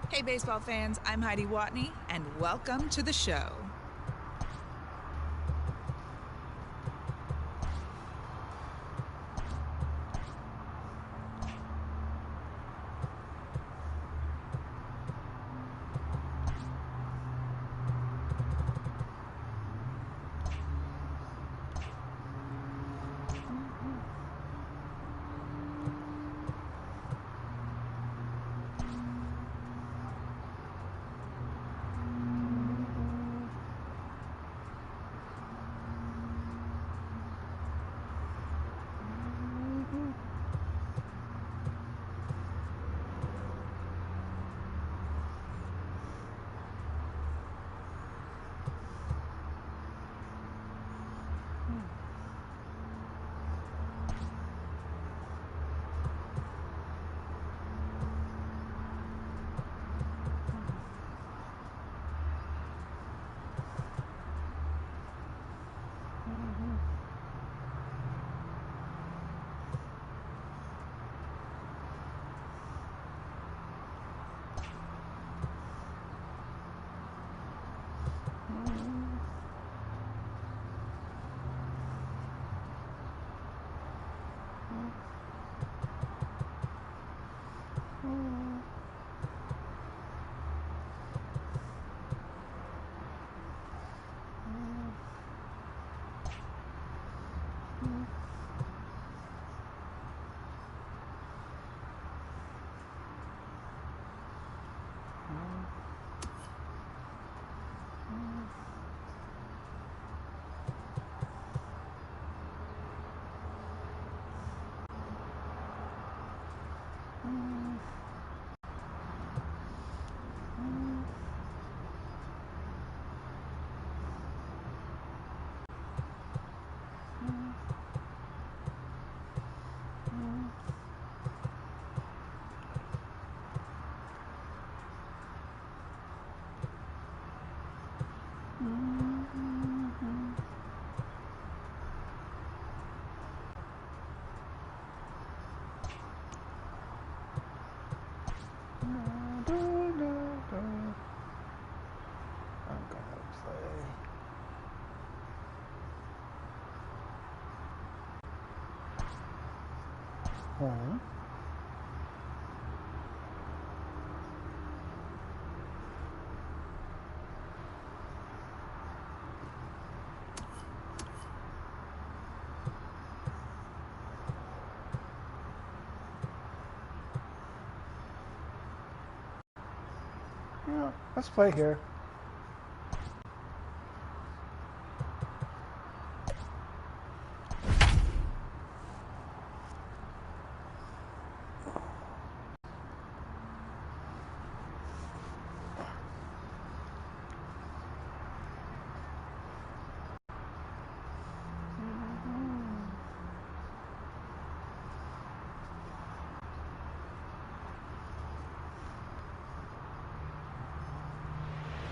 Hey, baseball fans, I'm Heidi Watney, and welcome to the show. Home. Yeah, let's play here.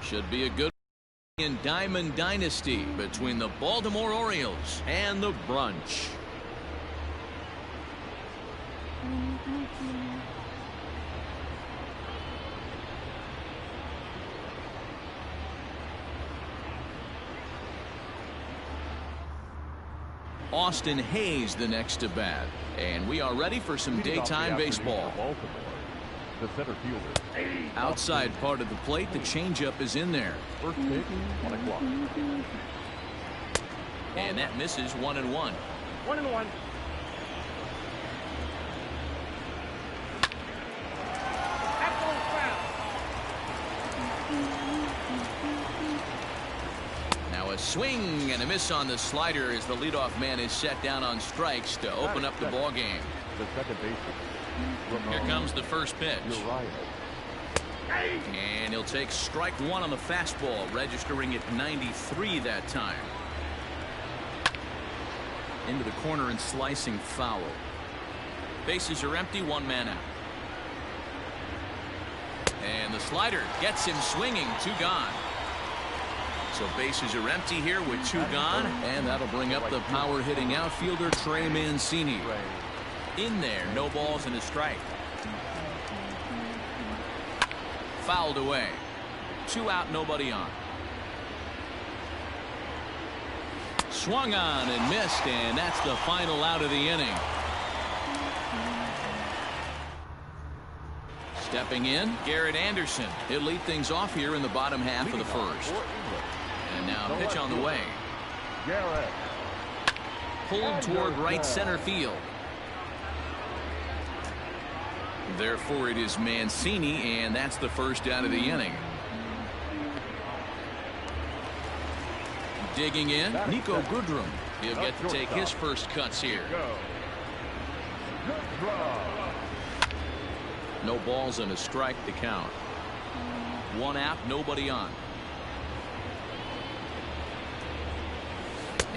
Should be a good in Diamond Dynasty between the Baltimore Orioles and the Brunch. Austin Hayes the next to bat, and we are ready for some daytime baseball. The center fielder. Outside part of the plate, the changeup is in there. First pitch, 1 o'clock. And that misses 1-1. 1-1. Now a swing and a miss on the slider as the leadoff man is set down on strikes to open up the ball game. The second baseman. Here comes the first pitch. Uriah. And he'll take strike one on the fastball, registering at 93 that time. Into the corner and slicing foul. Bases are empty, one man out. And the slider gets him swinging, 2 gone. So bases are empty here with 2 gone, and that'll bring up the power hitting outfielder Trey Mancini. In there, no balls and a strike. fouled away. 2 out, nobody on. Swung on and missed, and that's the final out of the inning. Stepping in, Garrett Anderson. He'll lead things off here in the bottom half of the first. And now pitch on the way. Garrett. Pulled toward right center field. Therefore, it is Mancini, and that's the first out of the inning. Digging in, Nico Goodrum. He'll get to take his first cuts here. No balls and a strike to count. 1 out, nobody on.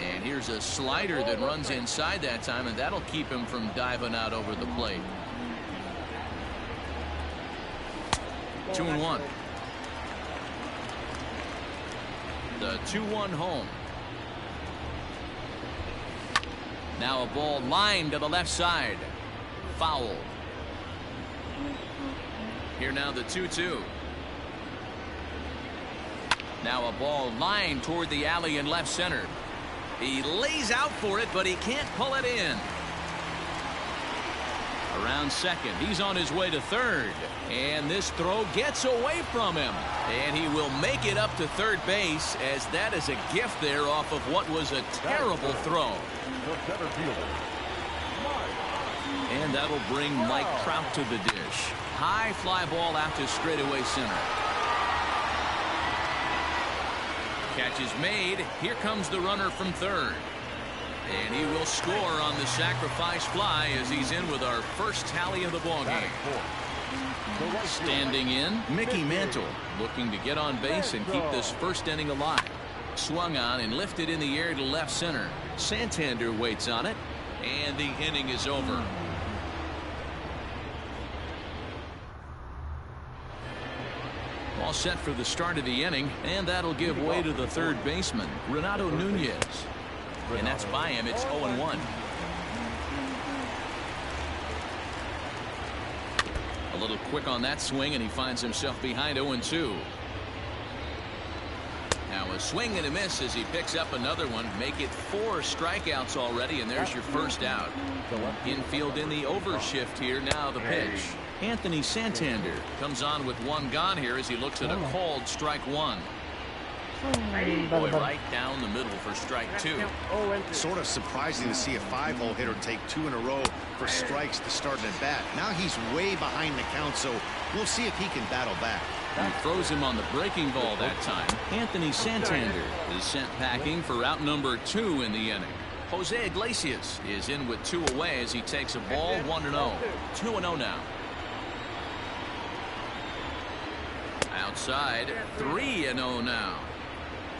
And here's a slider that runs inside that time, and that'll keep him from diving out over the plate. 2-1. The 2-1 home. Now a ball lined to the left side. Foul. Here now the 2-2. Now a ball lined toward the alley in left center. He lays out for it, but he can't pull it in. Around second, he's on his way to third, and this throw gets away from him, and he will make it up to third base, as that is a gift there off of what was a terrible throw. And that'll bring Mike Trout to the dish. High fly ball out to straightaway center. Catch is made. Here comes the runner from third. And he will score on the sacrifice fly as he's in with our first tally of the ballgame. Standing in, Mickey Mantle, looking to get on base and keep this first inning alive. Swung on and lifted in the air to left center. Santander waits on it, and the inning is over. All set for the start of the inning, and that'll give way to the third baseman, Renato Nunez. And that's by him. It's 0-1. A little quick on that swing, and he finds himself behind 0-2. Now a swing and a miss as he picks up another one. Make it 4 strikeouts already, and there's your first out. Infield in the overshift here. Now the pitch. Anthony Santander comes on with 1 gone here as he looks at a called strike 1. Boy, right down the middle for strike 2. Sort of surprising to see a 5-hole hitter take 2 in a row for strikes to start an at bat. Now he's way behind the count, so we'll see if he can battle back. He throws him on the breaking ball that time. Anthony Santander is sent packing for out number 2 in the inning. Jose Iglesias is in with 2 away as he takes a ball 1-0. 2-0 now. Outside, 3-0 now.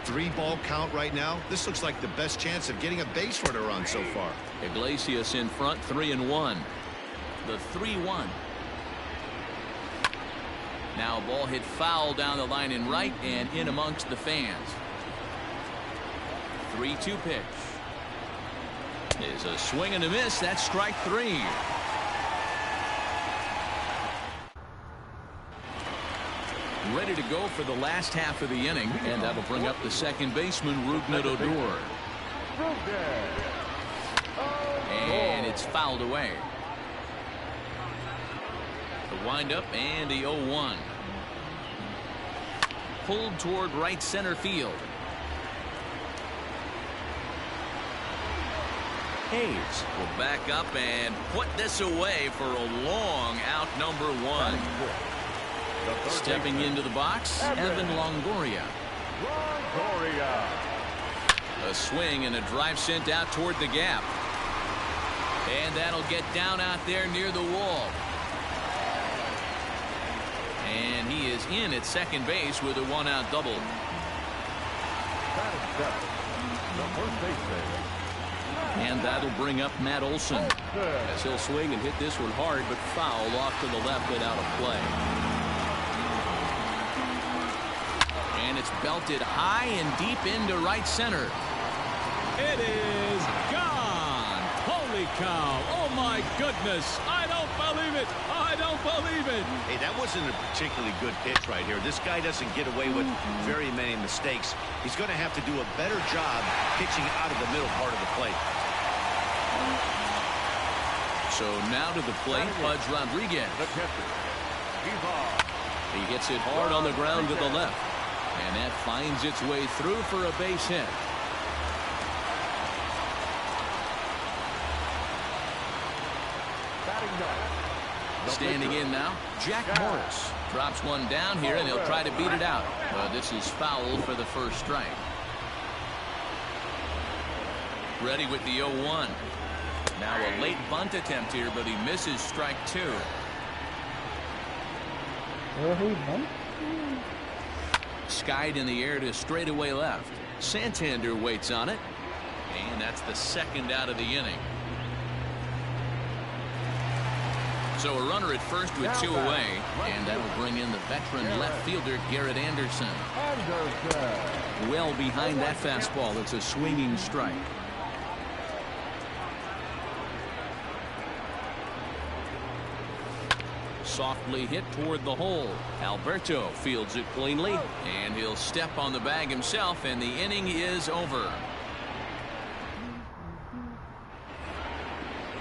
3-ball count right now. This looks like the best chance of getting a base runner on so far. Iglesias in front, 3-1. The 3-1. Now a ball hit foul down the line in right and in amongst the fans. 3-2 pitch. Is a swing and a miss. That's strike 3. Ready to go for the last half of the inning, and that'll bring up the second baseman, Rougned Odor. And it's fouled away. The windup and the 0-1. Pulled toward right center field. Hayes will back up and put this away for a long out number 1. Stepping into the box, Evan Longoria. A swing and a drive sent out toward the gap. And that'll get down out there near the wall. And he is in at second base with a 1-out double. And that'll bring up Matt Olson, as he'll swing and hit this one hard, but foul off to the left and out of play. And it's belted high and deep into right center. It is gone. Holy cow. Oh, my goodness. I don't believe it. I don't believe it. Hey, that wasn't a particularly good pitch right here. This guy doesn't get away with very many mistakes. He's going to have to do a better job pitching out of the middle part of the plate. So now to the plate, Pudge Rodriguez. The catcher. He's off. He hits it hard on the ground to the left. And that finds its way through for a base hit. Standing in now, Jack Morris. Drops one down here, and he'll try to beat it out. But this is foul for the first strike. Ready with the 0-1. Now a late bunt attempt here, but he misses strike two. Skied in the air to straightaway left. Santander waits on it. And that's the second out of the inning. So a runner at first with two away, and that will bring in the veteran left fielder Garrett Anderson. Well behind that fastball. It's a swinging strike. Softly hit toward the hole. Alberto fields it cleanly, and he'll step on the bag himself, and the inning is over.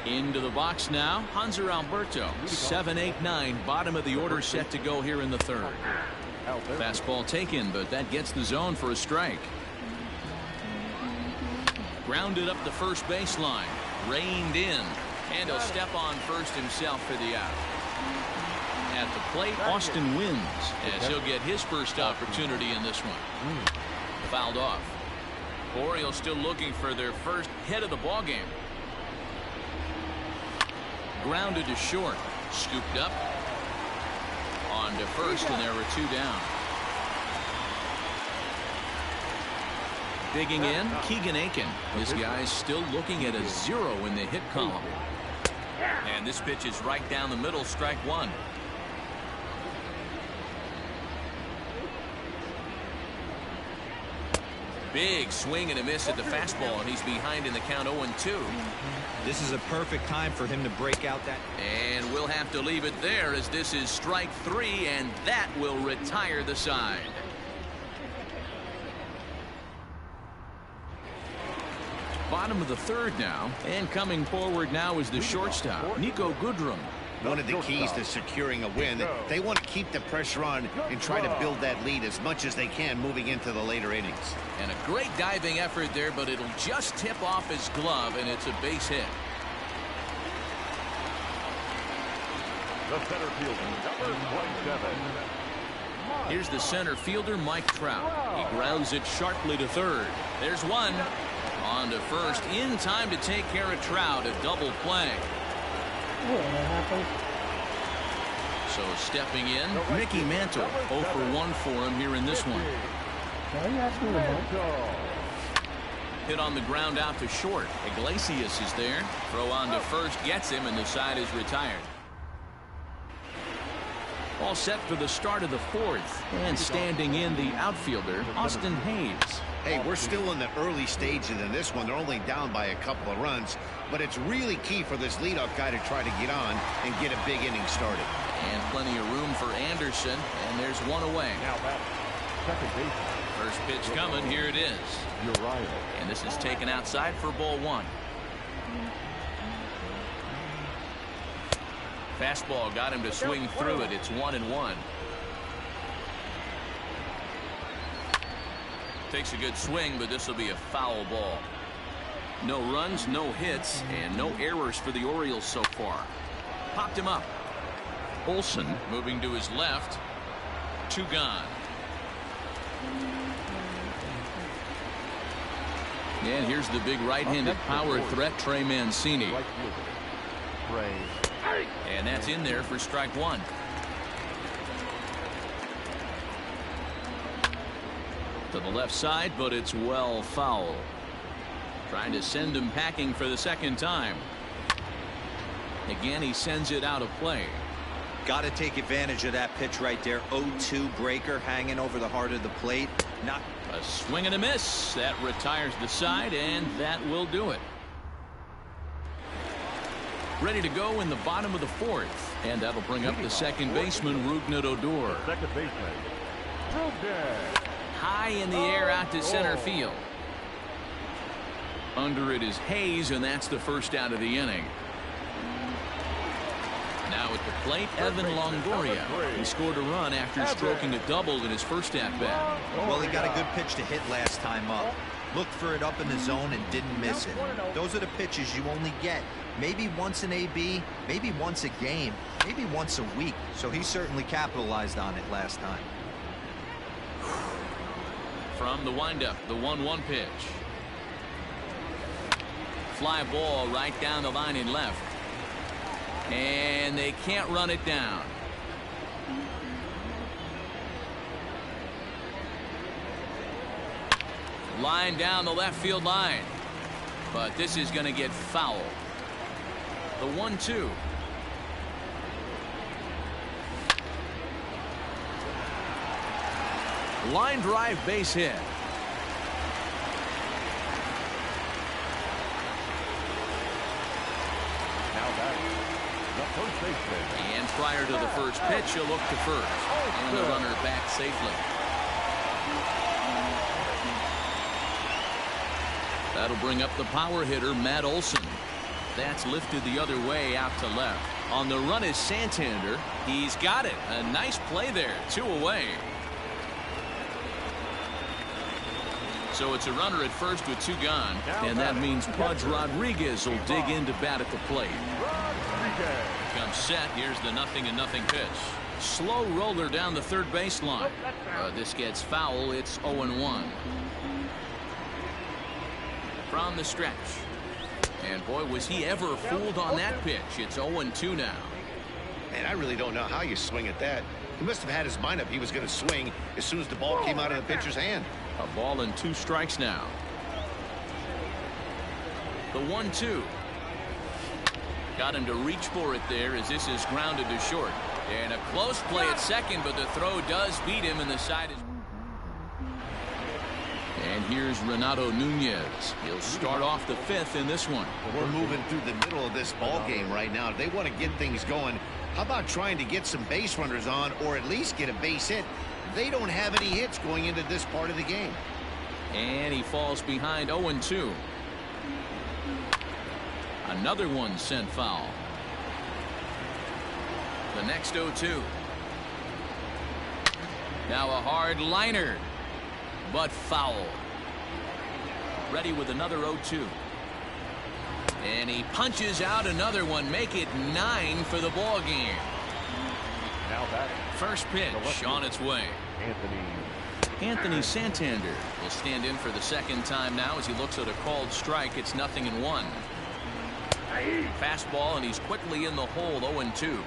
Into the box now, Hanser Alberto. 7-8-9, bottom of the order set to go here in the third. Fastball taken, but that gets the zone for a strike. Grounded up the first baseline, reined in, and he'll step on first himself for the out. At the plate, Austin wins, as he'll get his first opportunity in this one. Fouled off. Orioles still looking for their first hit of the ballgame. Grounded to short, scooped up on to first, and there were two down. Digging in, Keegan Aiken. This guy's still looking at a 0 in the hit column. And this pitch is right down the middle, strike one. Big swing and a miss at the fastball, and he's behind in the count 0-2. This is a perfect time for him to break out that. And we'll have to leave it there, as this is strike three, and that will retire the side. Bottom of the third now, and coming forward now is the shortstop, Nico Goodrum. One of the keys to securing a win, they want to keep the pressure on and try to build that lead as much as they can moving into the later innings. And a great diving effort there, but it'll just tip off his glove, and it's a base hit. The center fielder, number 27. Here's the center fielder, Mike Trout. He grounds it sharply to third. There's one. On to first, in time to take care of Trout, a double play. So stepping in, Mickey Mantle, 0 for 1 for him here in this one. Hit on the ground out to short. Iglesias is there. Throw on to first, gets him, and the side is retired. All set for the start of the fourth. And standing in, the outfielder, Austin Hayes. Hey, we're still in the early stages in this one. They're only down by a couple of runs, but it's really key for this leadoff guy to try to get on and get a big inning started. And plenty of room for Anderson, and there's one away. Now back, second base. First pitch coming, here it is. Uriah. And this is taken outside for ball one. Fastball got him to swing through it. It's 1-1. Takes a good swing, but this will be a foul ball. No runs, no hits, and no errors for the Orioles so far. Popped him up. Olsen moving to his left. Two gone. And here's the big right-handed power threat, Trey Mancini. And that's in there for strike one. To the left side, but it's well foul. Trying to send him packing for the second time. Again, he sends it out of play. Got to take advantage of that pitch right there. 0-2 breaker hanging over the heart of the plate. Not a swing and a miss. That retires the side, and that will do it. Ready to go in the bottom of the fourth. And that'll bring up the second baseman, Rougned Odor. Second baseman, Rougned. High in the air out to center field. Under it is Hayes, and that's the first out of the inning. Now at the plate, Evan Longoria. He scored a run after stroking a double in his first at-bat. Well, he got a good pitch to hit last time up. Looked for it up in the zone and didn't miss it. Those are the pitches you only get maybe once in AB, maybe once a game, maybe once a week. So he certainly capitalized on it last time. From the windup, the 1-1 pitch. Fly ball right down the line in left. And they can't run it down. Line down the left field line. But this is going to get foul. The 1-2. Line drive base hit. Now that's the first baseman. And prior to the first pitch, he'll look to first. And the runner back safely. That'll bring up the power hitter, Matt Olson. That's lifted the other way out to left. On the run is Santander. He's got it. A nice play there. 2 away. So it's a runner at first with 2 gone. And that means Pudge Rodriguez will dig in to bat at the plate. Comes set. Here's the 0-0 pitch. Slow roller down the third baseline. This gets foul. It's 0-1. From the stretch. And boy, was he ever fooled on that pitch. It's 0-2 now. And I really don't know how you swing at that. He must have had his mind up he was going to swing as soon as the ball came out of the pitcher's hand. A ball and 2 strikes now. The 1-2. Got him to reach for it there as this is grounded to short. And a close play at second, but the throw does beat him, and the side is... And here's Renato Nunez. He'll start off the 5th in this one. We're moving through the middle of this ball game right now. They want to get things going. How about trying to get some base runners on, or at least get a base hit? They don't have any hits going into this part of the game. And he falls behind 0-2. Another one sent foul. The next 0-2. Now a hard liner, but foul. Ready with another 0-2. And he punches out another one. Make it 9 for the ball game. Now that First pitch on its way. Anthony Santander will stand in for the second time now as he looks at a called strike. It's 0-1. Fastball, and he's quickly in the hole. 0-2.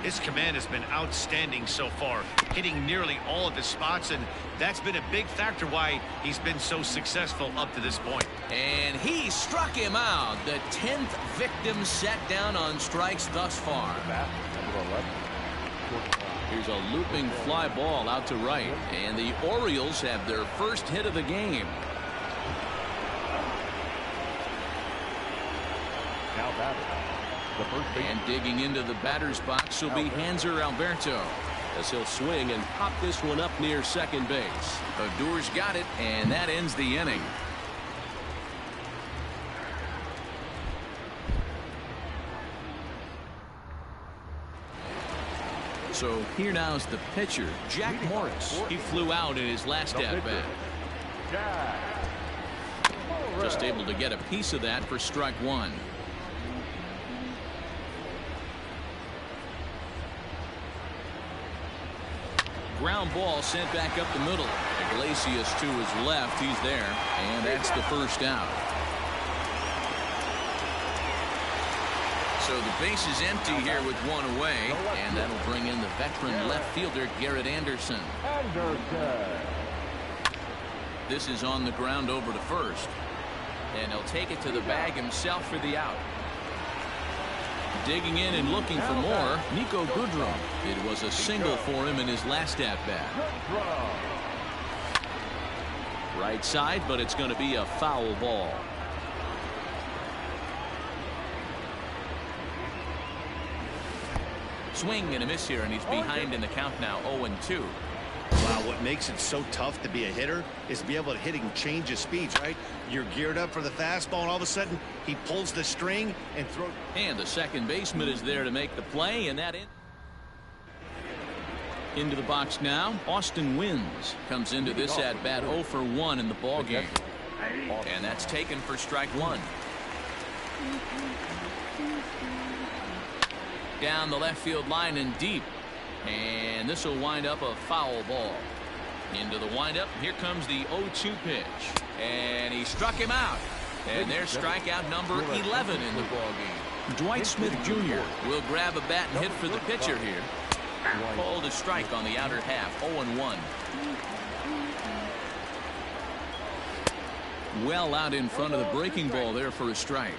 His command has been outstanding so far, hitting nearly all of his spots, and that's been a big factor why he's been so successful up to this point. And he struck him out. The 10th victim set down on strikes thus far. Here's a looping fly ball out to right, and the Orioles have their first hit of the game. now batting, the first baseman. And digging into the batter's box will be Hanser Alberto, as he'll swing and pop this one up near second base. Odor's got it, and that ends the inning. So here now is the pitcher, Jack Morris. He flew out in his last at-bat. Just able to get a piece of that for strike one. Ground ball sent back up the middle. Iglesias to his left. He's there, and that's the first out. So the base is empty here with one away, and that'll bring in the veteran left fielder Garrett Anderson. This is on the ground over to first, and he'll take it to the bag himself for the out. Digging in and looking for more, Nico Goodrum. It was a single for him in his last at-bat. Right side, but it's going to be a foul ball. Swing and a miss here, and he's behind in the count now, 0-2. Wow, what makes it so tough to be a hitter is to be able to hit and change his speeds, right? You're geared up for the fastball, and all of a sudden, he pulls the string and throws. And the second baseman is there to make the play, and that into the box now. Austin Wynns comes into this at bat 0 for 1 in the ball game, and that's taken for strike 1. Down the left field line and deep, and this will wind up a foul ball. Into the windup, here comes the 0-2 pitch, and he struck him out, and there's strikeout number 11 in the ball game. Dwight Smith Jr. will grab a bat and hit for the pitcher here. Called a strike on the outer half, 0-1. Well out in front of the breaking ball there for a strike.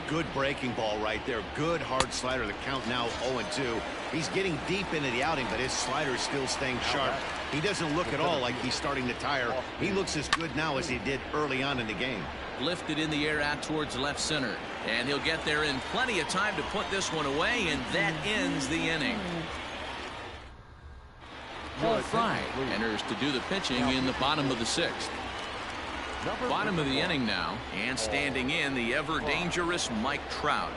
Good breaking ball right there. Good hard slider. The count now 0-2. He's getting deep into the outing, but his slider is still staying sharp. He doesn't look at all like he's starting to tire. He looks as good now as he did early on in the game. Lifted in the air out towards left center, and he'll get there in plenty of time to put this one away, and that ends the inning. Joel Fry enters to do the pitching in the bottom of the 6th. Bottom of the inning now, and standing in the ever dangerous Mike Trout.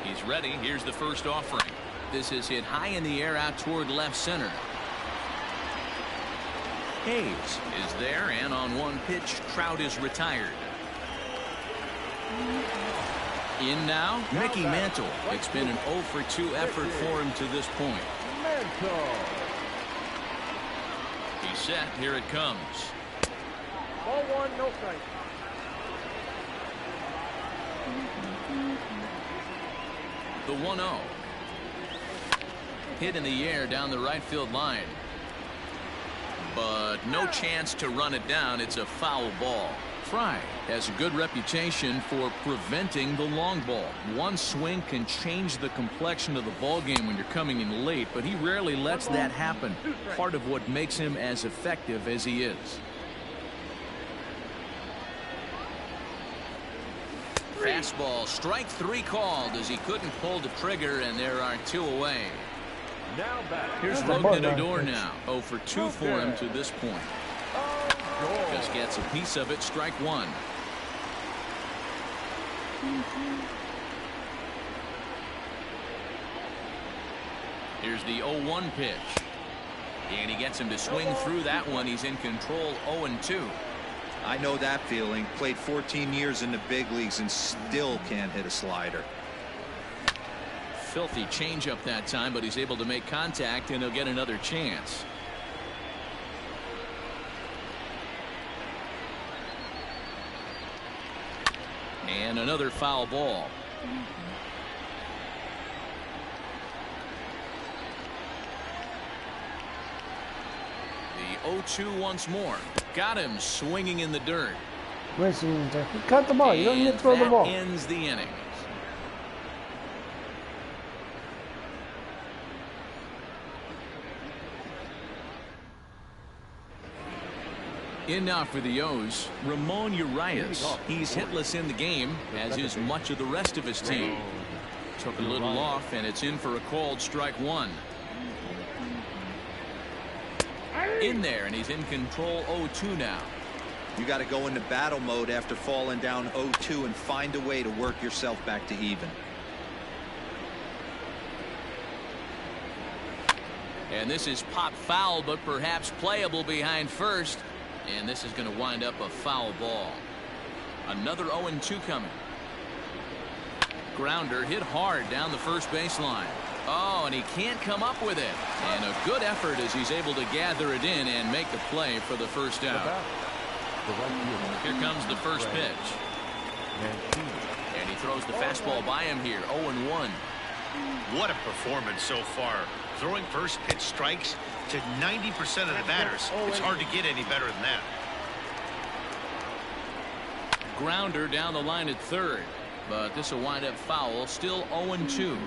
He's ready. Here's the first offering. This is hit high in the air out toward left center. Hayes is there, and on one pitch, Trout is retired. In now, Mickey Mantle. It's been an 0 for 2 effort for him to this point. He's set. Here it comes. Ball 1, no strike. The 1-0. Hit in the air down the right field line. But no chance to run it down. It's a foul ball. Fry has a good reputation for preventing the long ball. One swing can change the complexion of the ball game when you're coming in late, but he rarely lets that happen. Part of what makes him as effective as he is. Fastball, strike 3 called as he couldn't pull the trigger, and there are 2 away. Here's Logan Odor now. 0 for 2 for him to this point. Just gets a piece of it, strike 1. Here's the 0-1 pitch. And he gets him to swing through that one. He's in control, 0-2. I know that feeling. Played 14 years in the big leagues and still can't hit a slider. Filthy changeup that time, but he's able to make contact, and he'll get another chance. And another foul ball. The 0-2 once more. Got him swinging in the dirt. He cut the ball. You don't need to throw the ball. Ends the inning. In now for the O's, Ramon Urias. He's hitless in the game, as is much of the rest of his team. Took a little off, and it's in for a called strike 1. In there, and he's in control, 0-2 now. You got to go into battle mode after falling down 0-2 and find a way to work yourself back to even. And this is pop foul, but perhaps playable behind first. And this is going to wind up a foul ball. Another 0-2 coming. Grounder hit hard down the first baseline. Oh, and he can't come up with it. And a good effort as he's able to gather it in and make the play for the first out. Here comes the first pitch. And he throws the fastball by him here. 0-1. What a performance so far. Throwing first pitch strikes to 90% of the batters. It's hard to get any better than that. Grounder down the line at third. But this will wind up foul. Still 0-2.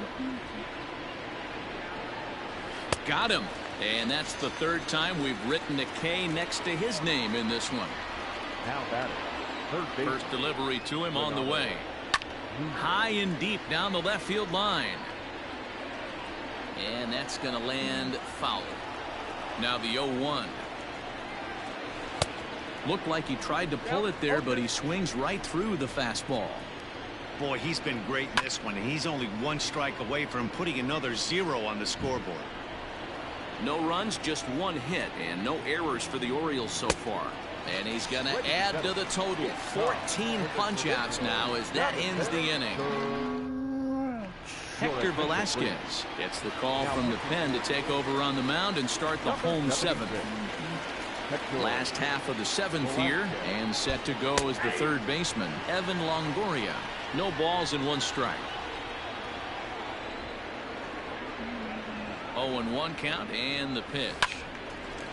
Got him. And that's the third time we've written a K next to his name in this one. Now batting. First delivery to him on the way. High and deep down the left field line. And that's going to land foul. Now the 0-1. Looked like he tried to pull it there, but he swings right through the fastball. Boy, he's been great in this one, and he's only one strike away from putting another 0 on the scoreboard. No runs, just one hit, and no errors for the Orioles so far. And he's going to add to the total. 14 punch-outs now as that ends the inning. Hector Velasquez gets the call from the pen to take over on the mound and start the home 7th. Last half of the 7th here, and set to go as the third baseman, Evan Longoria. No balls and 1 strike. 0-1 count, and the pitch.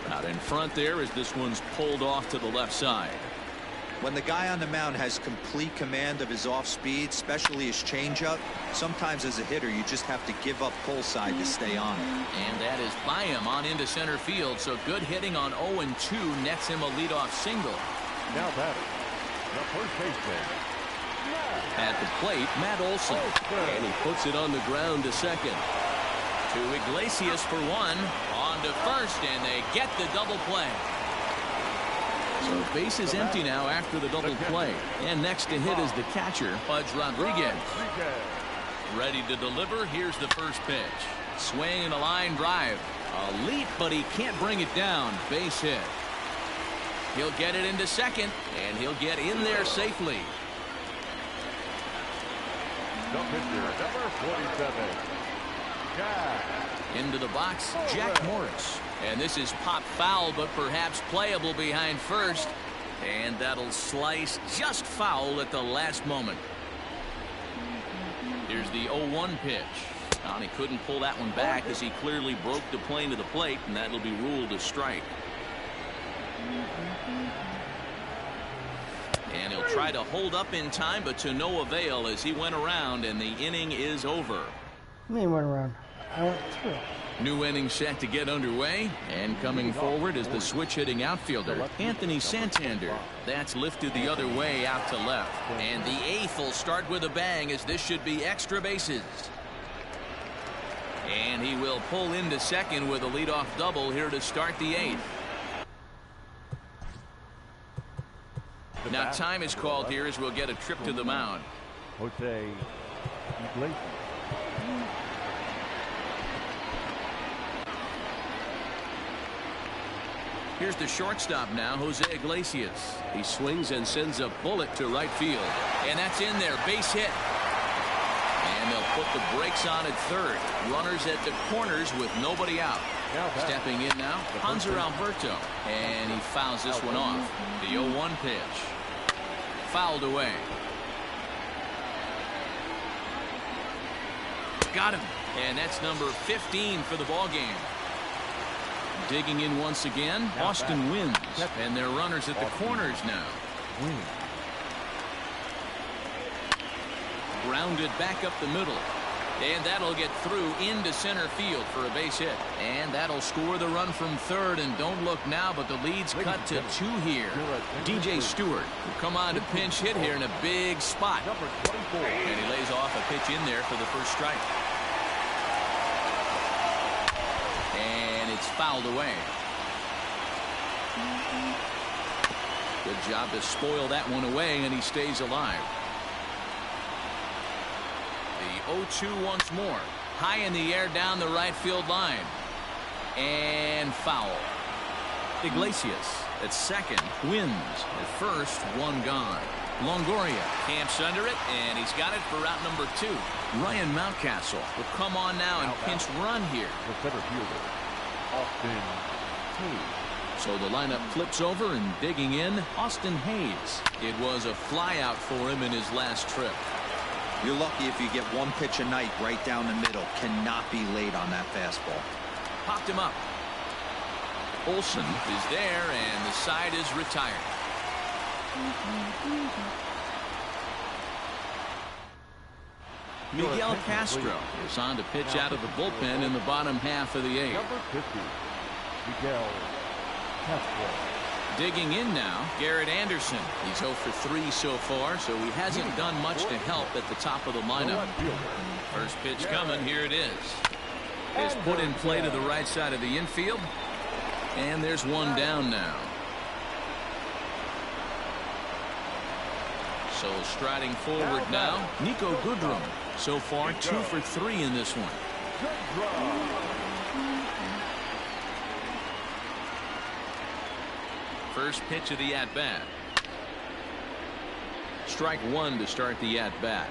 Out in front there as this one's pulled off to the left side. When the guy on the mound has complete command of his off speed, especially his changeup, sometimes as a hitter you just have to give up pull side to stay on it. And that is by him on into center field, so good hitting on 0-2 nets him a leadoff single. Now batting, the first baseman. At the plate, Matt Olson. And he puts it on the ground to second. To Iglesias for 1. On to first, and they get the double play. So base is empty now after the double play. And next to hit is the catcher, Pudge Rodriguez. Ready to deliver. Here's the first pitch. Swing and a line drive. A leap, but he can't bring it down. Base hit. He'll get it into second, and he'll get in there safely. The pitcher, number 47. Into the box, Jack Morris. And this is pop foul, but perhaps playable behind first. And that'll slice just foul at the last moment. Here's the 0-1 pitch. And he couldn't pull that one back as he clearly broke the plane to the plate, and that'll be ruled a strike. And he'll try to hold up in time, but to no avail as he went around, and the inning is over. Me went around. I went through. New inning set to get underway, and coming forward is the switch-hitting outfielder, Anthony Santander. That's lifted the other way out to left. And the 8th will start with a bang, as this should be extra bases. And he will pull into second with a leadoff double here to start the 8th. Now time is called here as we'll get a trip to the mound. Jose Iglesias. Here's the shortstop now, Jose Iglesias. He swings and sends a bullet to right field. And that's in there, base hit. And they'll put the brakes on at third. Runners at the corners with nobody out. Stepping in now, Hanser Alberto. And he fouls this one off. The 0-1 pitch. Fouled away. Got him. And that's number 15 for the ball game. Digging in once again, Austin Wins. And they're runners at the corners now. Grounded back up the middle. And that'll get through into center field for a base hit. And that'll score the run from third. And don't look now, but the lead's cut to 2 here. DJ Stewart will come on to pinch hit here in a big spot. And he lays off a pitch in there for the first strike. And it's fouled away. Good job to spoil that one away, and he stays alive. The 0-2 once more. High in the air down the right field line. And foul. Iglesias at second wins. At first, 1 gone. Longoria camps under it, and he's got it for route number 2. Ryan Mountcastle will come on now and pinch run here. The center fielder, Austin Hayes. So the lineup flips over, and digging in, Austin Hayes. It was a flyout for him in his last trip. You're lucky if you get 1 pitch a night right down the middle. Cannot be late on that fastball. Popped him up. Olson is there, and the side is retired. Miguel Castro is on to pitch out of the bullpen in the bottom half of the 8th. Number 50, Miguel Castro. Digging in now, Garrett Anderson. He's 0 for 3 so far, so he hasn't done much to help at the top of the lineup. First pitch coming, here it is. is put in play to the right side of the infield. And there's one down now. So striding forward now, Nico Goodrum. So far 2 for 3 in this one. First pitch of the at-bat. Strike 1 to start the at-bat.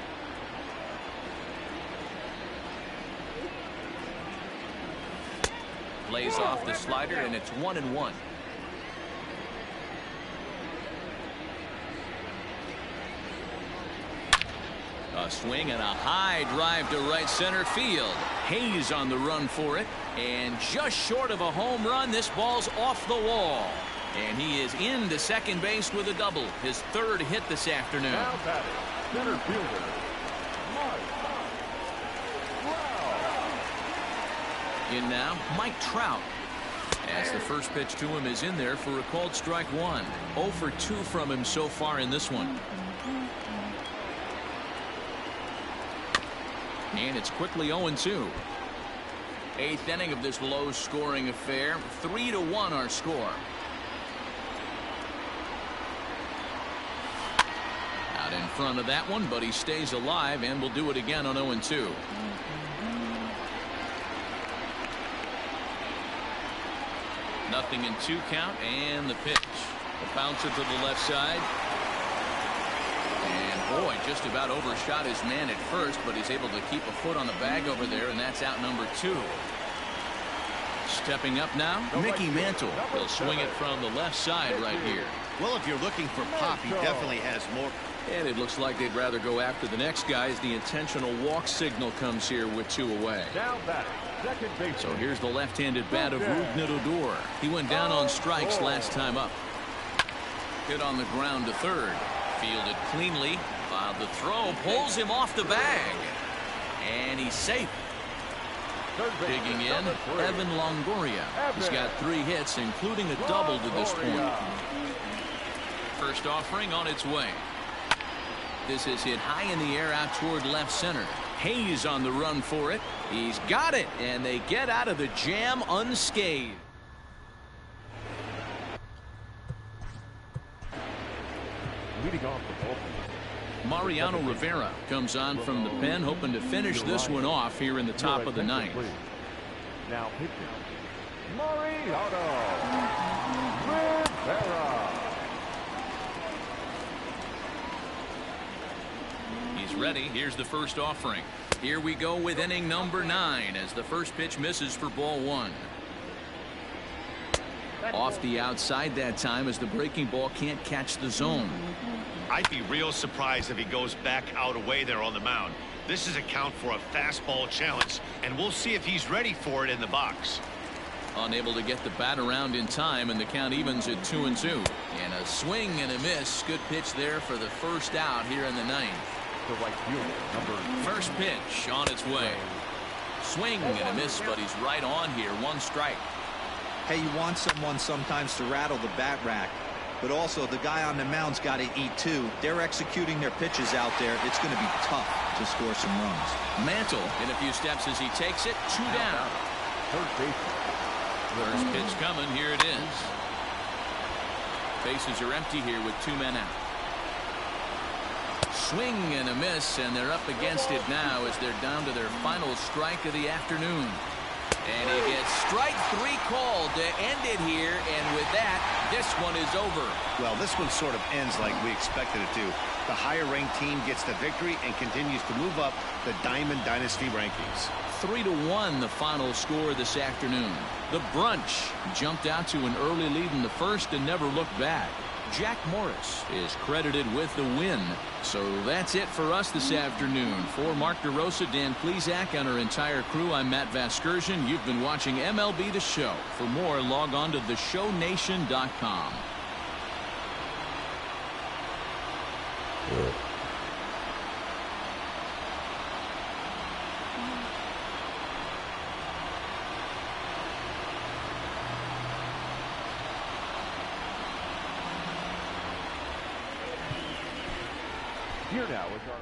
Lays off the slider, and it's 1-1. A swing and a high drive to right center field. Hayes on the run for it, and just short of a home run. This ball's off the wall, and he is into second base with a double, his 3rd hit this afternoon. Now batting, center fielder, In now, Mike Trout. As the first pitch to him is in there for a called strike 1. 0 for 2 from him so far in this one. And it's quickly 0-2. 8th inning of this low-scoring affair. 3-1 our score. Out in front of that one, but he stays alive and will do it again on 0-2. Nothing in 2 count, and the pitch. A bouncer to the left side. And boy, just about overshot his man at first, but he's able to keep a foot on the bag over there, and that's out number 2. Stepping up now, Mickey Mantle. He'll swing it from the left side right here. Well, if you're looking for pop, he definitely has more. And it looks like they'd rather go after the next guy as the intentional walk signal comes here with 2 away. now batting, second base. So here's the left-handed bat of Rougned Odor. He went down on strikes last time up. Hit on the ground to third. Fielded cleanly. The throw pulls him off the bag. And he's safe. Digging in, Evan Longoria. He's got 3 hits, including a double to this point. First offering on its way. This is hit high in the air out toward left center. Hayes on the run for it. He's got it, and they get out of the jam unscathed. Leading off the ball. Mariano Rivera comes on from the pen, hoping to finish this one off here in the top of the 9th. Now pitching, Mariano Rivera. He's ready. Here's the first offering. Here we go with inning number 9 as the first pitch misses for ball 1. Off the outside that time as the breaking ball can't catch the zone. I'd be real surprised if he goes back out away there on the mound. This is a count for a fastball challenge, and we'll see if he's ready for it in the box. Unable to get the bat around in time, and the count evens at 2-2. And a swing and a miss. Good pitch there for the first out here in the 9th. The right fielder, number First pitch on its way. Swing and a miss, but he's right on here. 1 strike. Hey, you want someone sometimes to rattle the bat rack, but also the guy on the mound's got to eat too. They're executing their pitches out there. It's going to be tough to score some runs. Mantle in a few steps as he takes it. 2 down. third base. First pitch coming. Here it is. Bases are empty here with 2 men out. Swing and a miss, and they're up against it now as they're down to their final strike of the afternoon. And he gets strike 3 called to end it here, and with that, this one is over. Well, this one sort of ends like we expected it to. The higher-ranked team gets the victory and continues to move up the Diamond Dynasty rankings. 3-1 the final score this afternoon. The Brunch jumped out to an early lead in the first and never looked back. Jack Morris is credited with the win. So that's it for us this afternoon. For Mark DeRosa, Dan Plesac, and our entire crew, I'm Matt Vasgersian. You've been watching MLB The Show. For more, log on to theshownation.com. Here now is our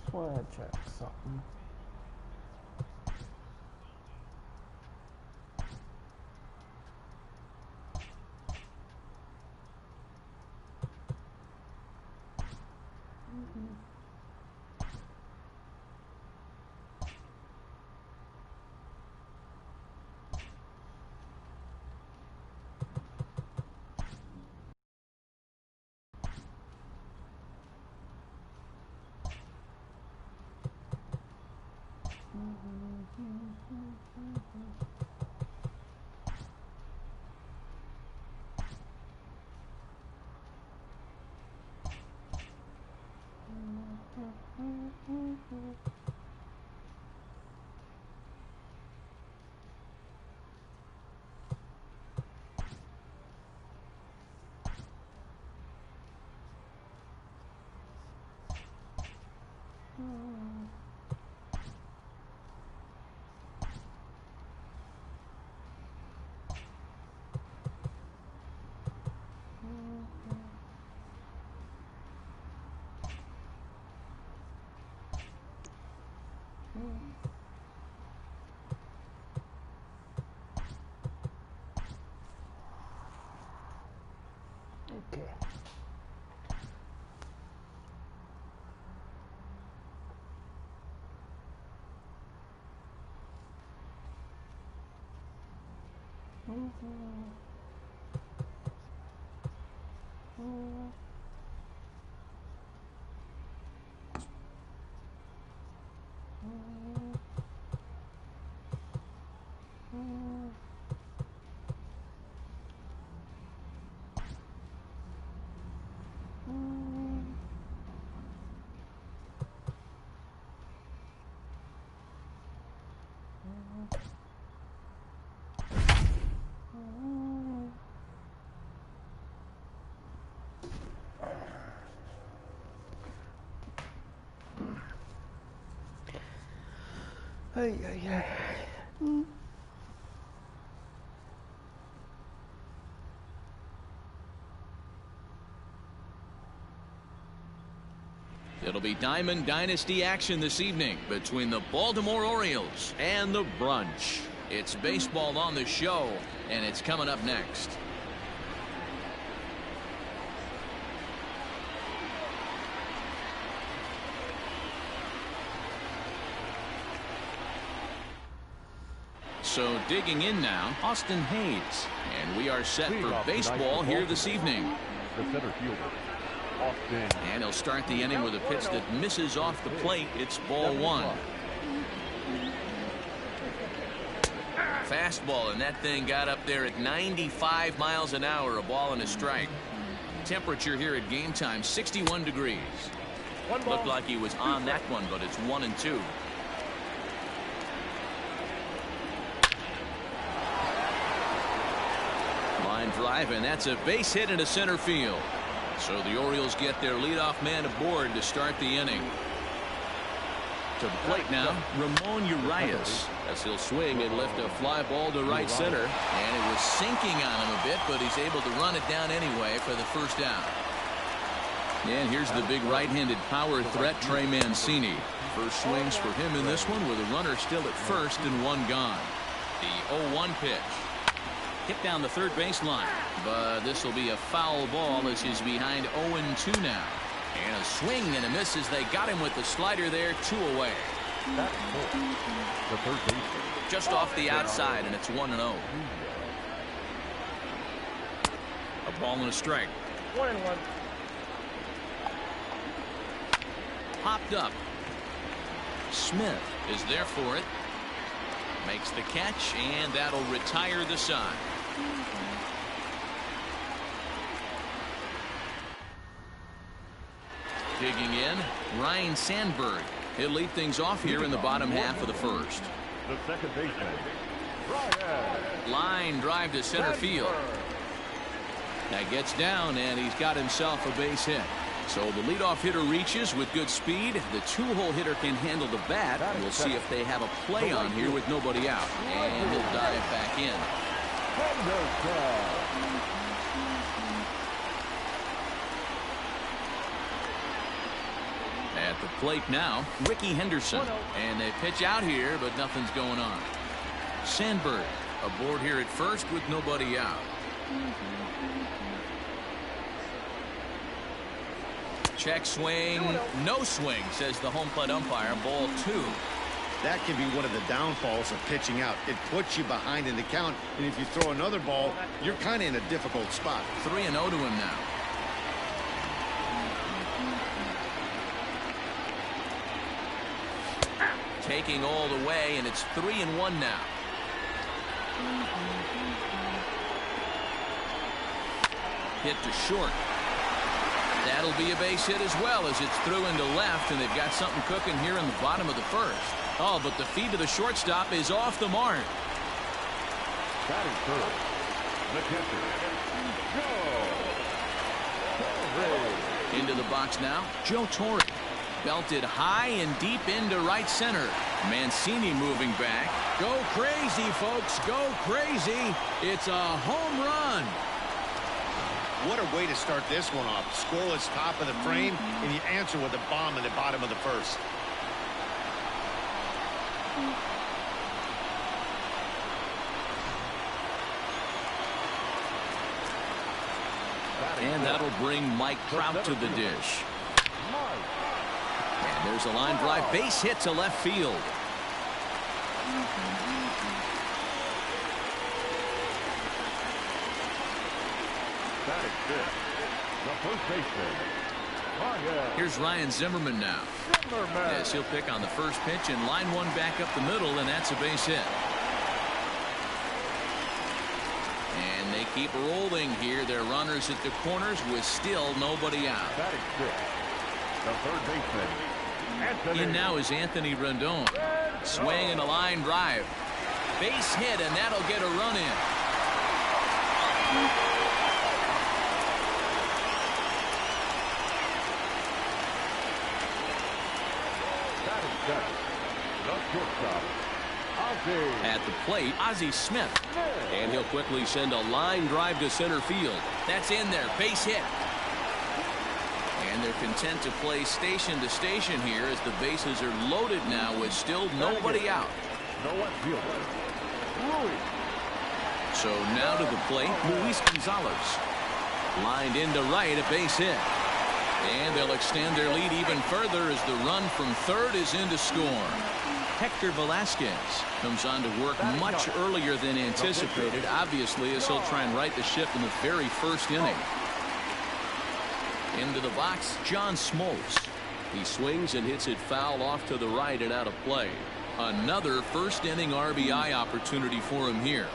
Just want to check something. Okay. Hey, hey, hey. It'll be Diamond Dynasty action this evening between the Baltimore Orioles and the Brunch. It's baseball on the show, and it's coming up next. So digging in now, Austin Hayes. And we are set for baseball here this evening. The center fielder, Austin. And he'll start the inning with a pitch that misses off the plate. It's ball one. Fastball, and that thing got up there at 95 miles an hour, a ball and a strike. Temperature here at game time, 61 degrees. Looked like he was on that one, but it's 1-2. Line drive, and that's a base hit into center field. So the Orioles get their leadoff man aboard to start the inning. To the plate now, Ramon Urias, as he'll swing and lift a fly ball to right center. And it was sinking on him a bit, but he's able to run it down anyway for the first out. And here's the big right-handed power threat, Trey Mancini. First swings for him in this one with a runner still at first and one gone. The 0-1 pitch. Hit down the third baseline, but this will be a foul ball as he's behind 0-2 now. And a swing and a miss as they got him with the slider there, 2 away. That's the third baseman. Just off the outside, and it's 1-0. Ball and a strike. 1-1. Popped up. Smith is there for it. Makes the catch, and that'll retire the side. Digging in, Ryan Sandberg. He'll lead things off here in the bottom half of the first. The second baseman, Ryan. Line drive to center field. That gets down, and he's got himself a base hit. So the leadoff hitter reaches with good speed. The two-hole hitter can handle the bat. We'll see if they have a play on here with nobody out. And he'll dive back in. At the plate now, Ricky Henderson. And they pitch out here, but nothing's going on. Sandberg aboard here at first with nobody out. Check swing, no swing, says the home plate umpire. Ball 2. That can be one of the downfalls of pitching out. It puts you behind in the count, and if you throw another ball, you're kind of in a difficult spot. 3-0 to him now. Taking all the way, and it's 3-1 now. Hit to short. That'll be a base hit as well as it's through into left, and they've got something cooking here in the bottom of the first. Oh, but the feed to the shortstop is off the mark. Batting first, the catcher, Joe. Into the box now, Joe Torre. Belted high and deep into right center. Mancini moving back. Go crazy, folks. Go crazy. It's a home run. What a way to start this one off. Scoreless top of the frame, and you answer with a bomb in the bottom of the first. And that'll bring Mike Trout to the dish. And there's a line drive base hit to left field. Batting fifth, the first baseman, Ryan. Here's Ryan Zimmerman now. Yes, he'll pick on the first pitch and line one back up the middle, and that's a base hit. And they keep rolling here. They're runners at the corners with still nobody out. Batting sixth, the third baseman, Anthony. In now is Anthony Rendon. Swing and a line drive. Base hit, and that'll get a run in. Batting seventh, the shortstop, Ozzie. At the plate, Ozzie Smith. And he'll quickly send a line drive to center field. That's in there. Base hit. And they're content to play station to station here as the bases are loaded now with still nobody out. No one fielder, Louis. So now to the plate, Luis Gonzalez. Lined into right, a base hit. And they'll extend their lead even further as the run from third is in to score. Hector Velasquez comes on to work much earlier than anticipated, obviously, as he'll try and right the ship in the very first inning. Into the box, John Smoltz. He swings and hits it foul off to the right and out of play. Another first inning RBI opportunity for him here.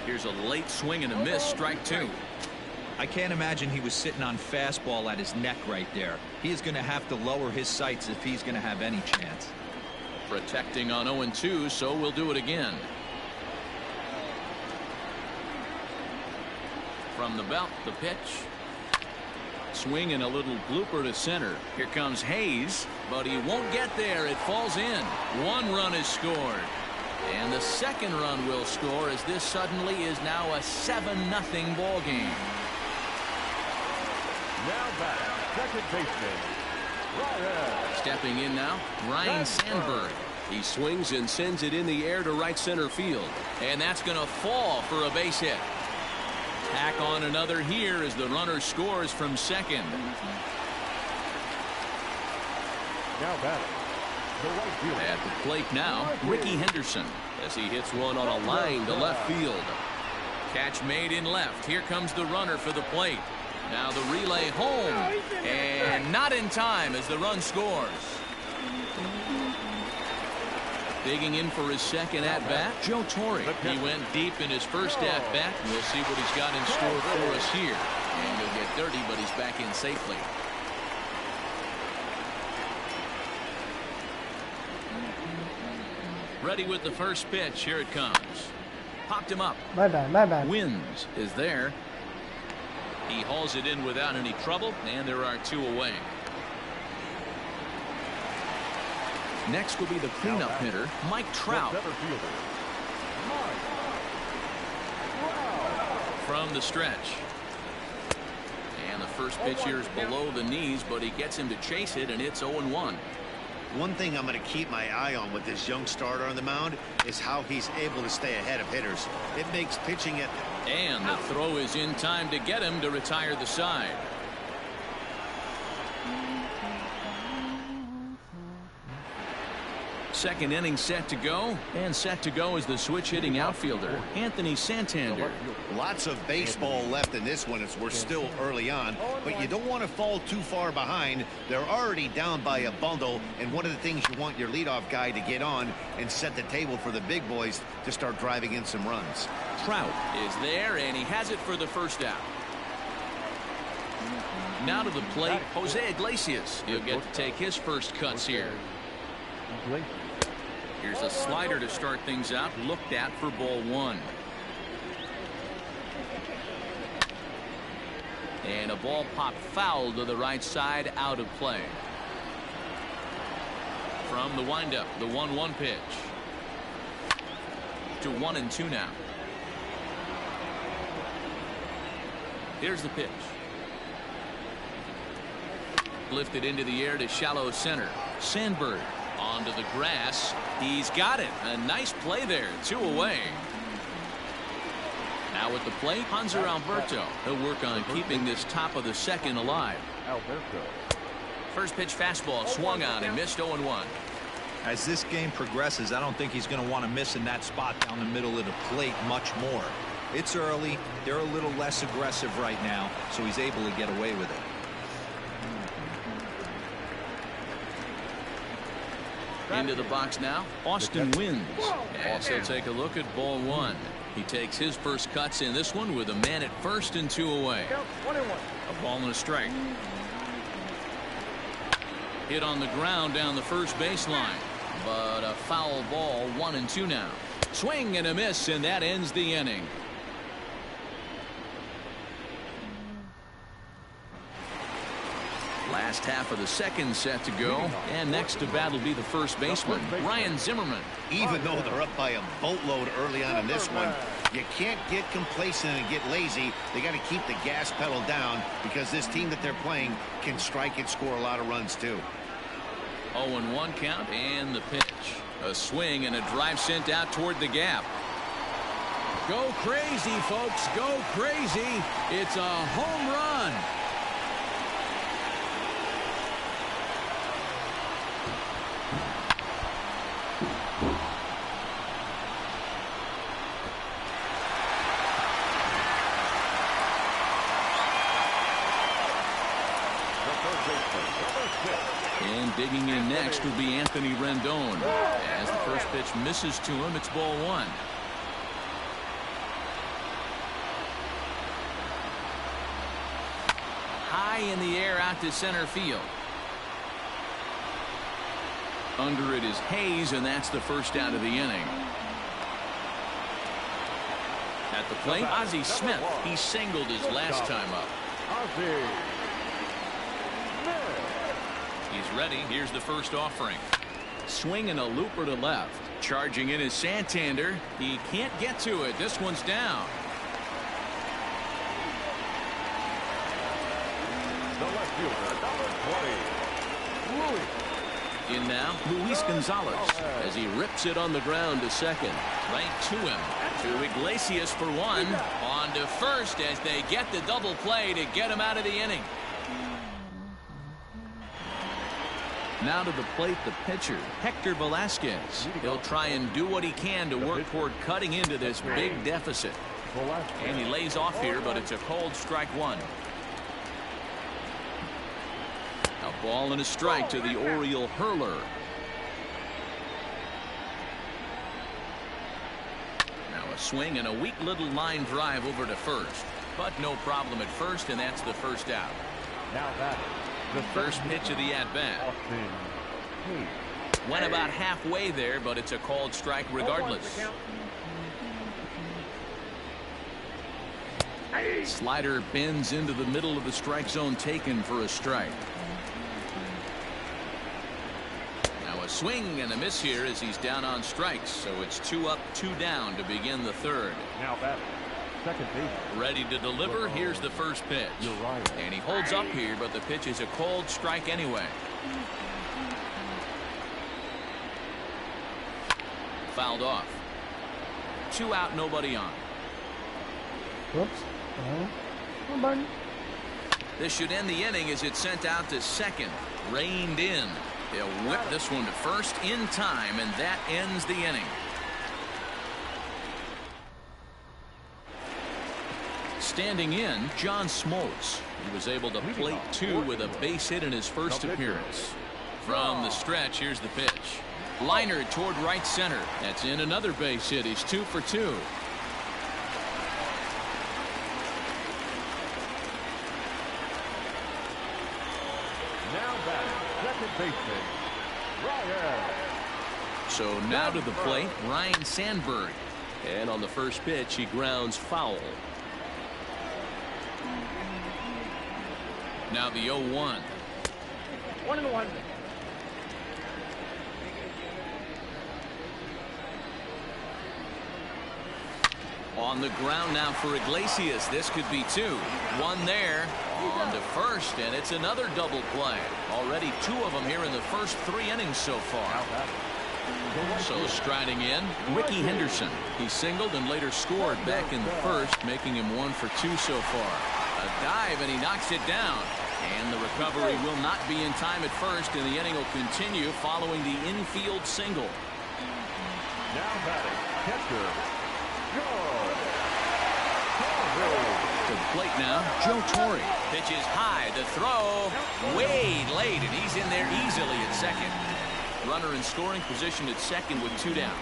Here's a late swing and a miss, strike 2. I can't imagine he was sitting on fastball at his neck right there. He is going to have to lower his sights if he's going to have any chance. Protecting on 0-2, so we'll do it again. From the belt, the pitch. Swing and a little blooper to center. Here comes Hayes, but he won't get there. It falls in. One run is scored. And the second run will score as this suddenly is now a 7-0 ball game. Now back, second baseman, Ryan. Stepping in now, Ryan Sandberg. He swings and sends it in the air to right center field. And that's going to fall for a base hit. Tack on another here as the runner scores from second. Now batting, At the plate now, Ricky Henderson, as he hits one on a line to left field. Catch made in left. Here comes the runner for the plate. Now the relay home, and not in time as the run scores. Digging in for his second at-bat, Joe Torre. He went deep in his first at-bat. We'll see what he's got in store for us here. And he'll get dirty, but he's back in safely. Ready with the first pitch. Here it comes. Popped him up. My bad. Wins is there. He hauls it in without any trouble, and there are 2 away. Next will be the cleanup hitter, Mike Trout. From the stretch. And the first pitch here is below the knees, but he gets him to chase it, and it's 0-1. One thing I'm going to keep my eye on with this young starter on the mound is how he's able to stay ahead of hitters. It makes pitching at... And the throw is in time to get him to retire the side. Second inning set to go, and set to go is the switch-hitting outfielder, Anthony Santander. Lots of baseball left in this one as we're still early on, but you don't want to fall too far behind. They're already down by a bundle, and one of the things you want your leadoff guy to get on and set the table for the big boys to start driving in some runs. Trout is there, and he has it for the first out. Now to the plate, Jose Iglesias. He'll get to take his first cuts here. Here's a slider to start things out, looked at for ball 1. And a ball popped foul to the right side, out of play. From the windup, the 1-1 pitch. To 1-2 now. Here's the pitch. Lifted into the air to shallow center. Sandberg onto the grass. He's got it. A nice play there. 2 away. Now at the plate, Hanser Alberto. He'll work on keeping this top of the second alive. First pitch fastball swung on and missed 0-1. As this game progresses, I don't think he's going to want to miss in that spot down the middle of the plate much more. It's early. They're a little less aggressive right now, so he's able to get away with it. Into the box now, Austin Wins. As he'll take a look at ball 1. He takes his first cuts in this one with a man at first and 2 away. A ball and a strike. Hit on the ground down the first baseline, but a foul ball. 1-2 now. Swing and a miss, and that ends the inning. Last half of the second set to go, and next to bat will be the first baseman, Ryan Zimmerman. Even though they're up by a boatload early on in this one, you can't get complacent and get lazy. They got to keep the gas pedal down because this team that they're playing can strike and score a lot of runs too. 0-1 count, and the pitch. A swing and a drive sent out toward the gap. Go crazy, folks. Go crazy. It's a home run. And digging in next will be Anthony Rendon. As the first pitch misses to him, it's ball 1. High in the air out to center field. Under it is Hayes, and that's the first out of the inning. At the plate, Ozzie Smith. He singled his last time up. He's ready. Here's the first offering. Swinging a looper to left. Charging in is Santander. He can't get to it. This one's down. The left fielder, number 20, Louis. In now, Luis Gonzalez as he rips it on the ground to second. Right to him. To Iglesias for 1. On to first as they get the double play to get him out of the inning. Now to the plate, the pitcher, Hector Velasquez. He'll try and do what he can to work toward cutting into this big deficit. And he lays off here, but it's a cold strike one. A ball and a strike to the Oriole hurler. Now a swing and a weak little line drive over to first. But no problem at first, and that's the first out. Now that the first pitch of the at-bat. Went about halfway there, but it's a called strike regardless. Slider bends into the middle of the strike zone, taken for a strike. Now a swing and a miss here as he's down on strikes, so it's 2 up, 2 down to begin the third. Now that second base. Ready to deliver. Here's the first pitch. And he holds up here, but the pitch is a cold strike anyway. Fouled off. 2 out, nobody on. Whoops. Come on. This should end the inning as it's sent out to second. Reined in. They'll whip this one to first in time, and that ends the inning. Standing in, John Smoltz. He was able to plate 2 with a base hit in his first appearance. From the stretch, here's the pitch. Liner toward right center. That's in another base hit. He's 2 for 2. Now batting, second baseman, Ryan. So now to the plate, Ryan Sandberg. And on the first pitch, he grounds foul. Now the 0-1. 1-1. On the ground now for Iglesias. This could be 2. 1 there. On to first, and it's another double play. Already 2 of them here in the first 3 innings so far. So striding in, Ricky Henderson. He singled and later scored back in the first, making him 1 for 2 so far. A dive, and he knocks it down. And the recovery will not be in time at first, and the inning will continue following the infield single. Now batting, catcher, George. To the plate now, Joe Torre. Pitch is high. The throw way late, and he's in there easily at second. Runner in scoring position at second with 2 down.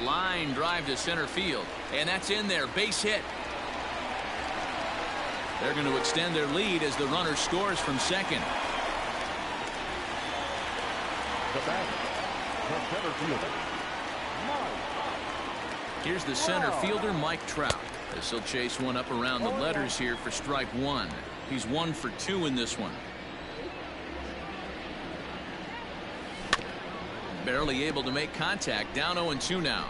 Line drive to center field, and that's in there. Base hit. They're going to extend their lead as the runner scores from second. The batter, the center fielder, Here's the center fielder, Mike Trout, as he'll chase one up around the letters here for strike 1. He's 1 for 2 in this one. Barely able to make contact. Down 0-2 now.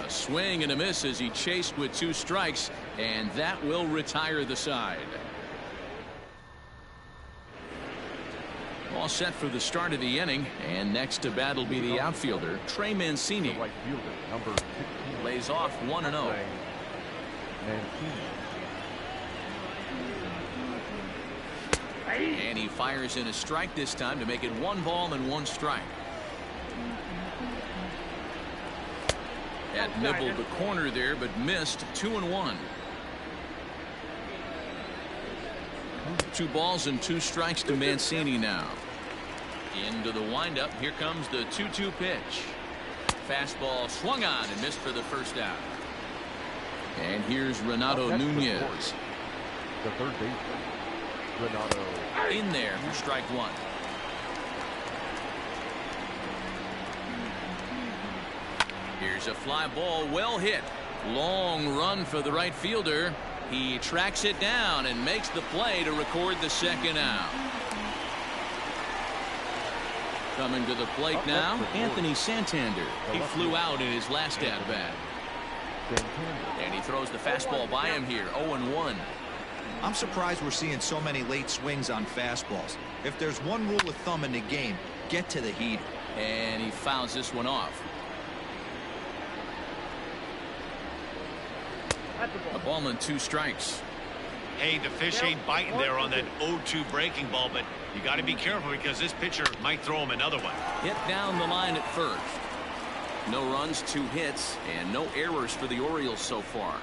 A swing and a miss as he chased with 2 strikes, and that will retire the side. All set for the start of the inning, and next to bat will be the outfielder, Trey Mancini. right fielder, number 16. Lays off 1-0. Mancini. And he fires in a strike this time to make it 1 ball and 1 strike. That nibbled the corner there, but missed. 2-1. 2 balls and 2 strikes to Mancini now. Into the windup. Here comes the 2-2 pitch. Fastball swung on and missed for the first out. And here's Renato Nunez. The third baseman, Renato. In there for strike 1. Here's a fly ball, well hit. Long run for the right fielder. He tracks it down and makes the play to record the second out. Coming to the plate now, Anthony Santander. He flew out in his last at-bat. And he throws the fastball by him here, 0-1. I'm surprised we're seeing so many late swings on fastballs. If there's one rule of thumb in the game, get to the heater. And he fouls this one off. A ball and 2 strikes. Hey, the fish ain't biting there on that 0-2 breaking ball, but you got to be careful because this pitcher might throw him another one. Hit down the line at first. No runs, 2 hits, and no errors for the Orioles so far.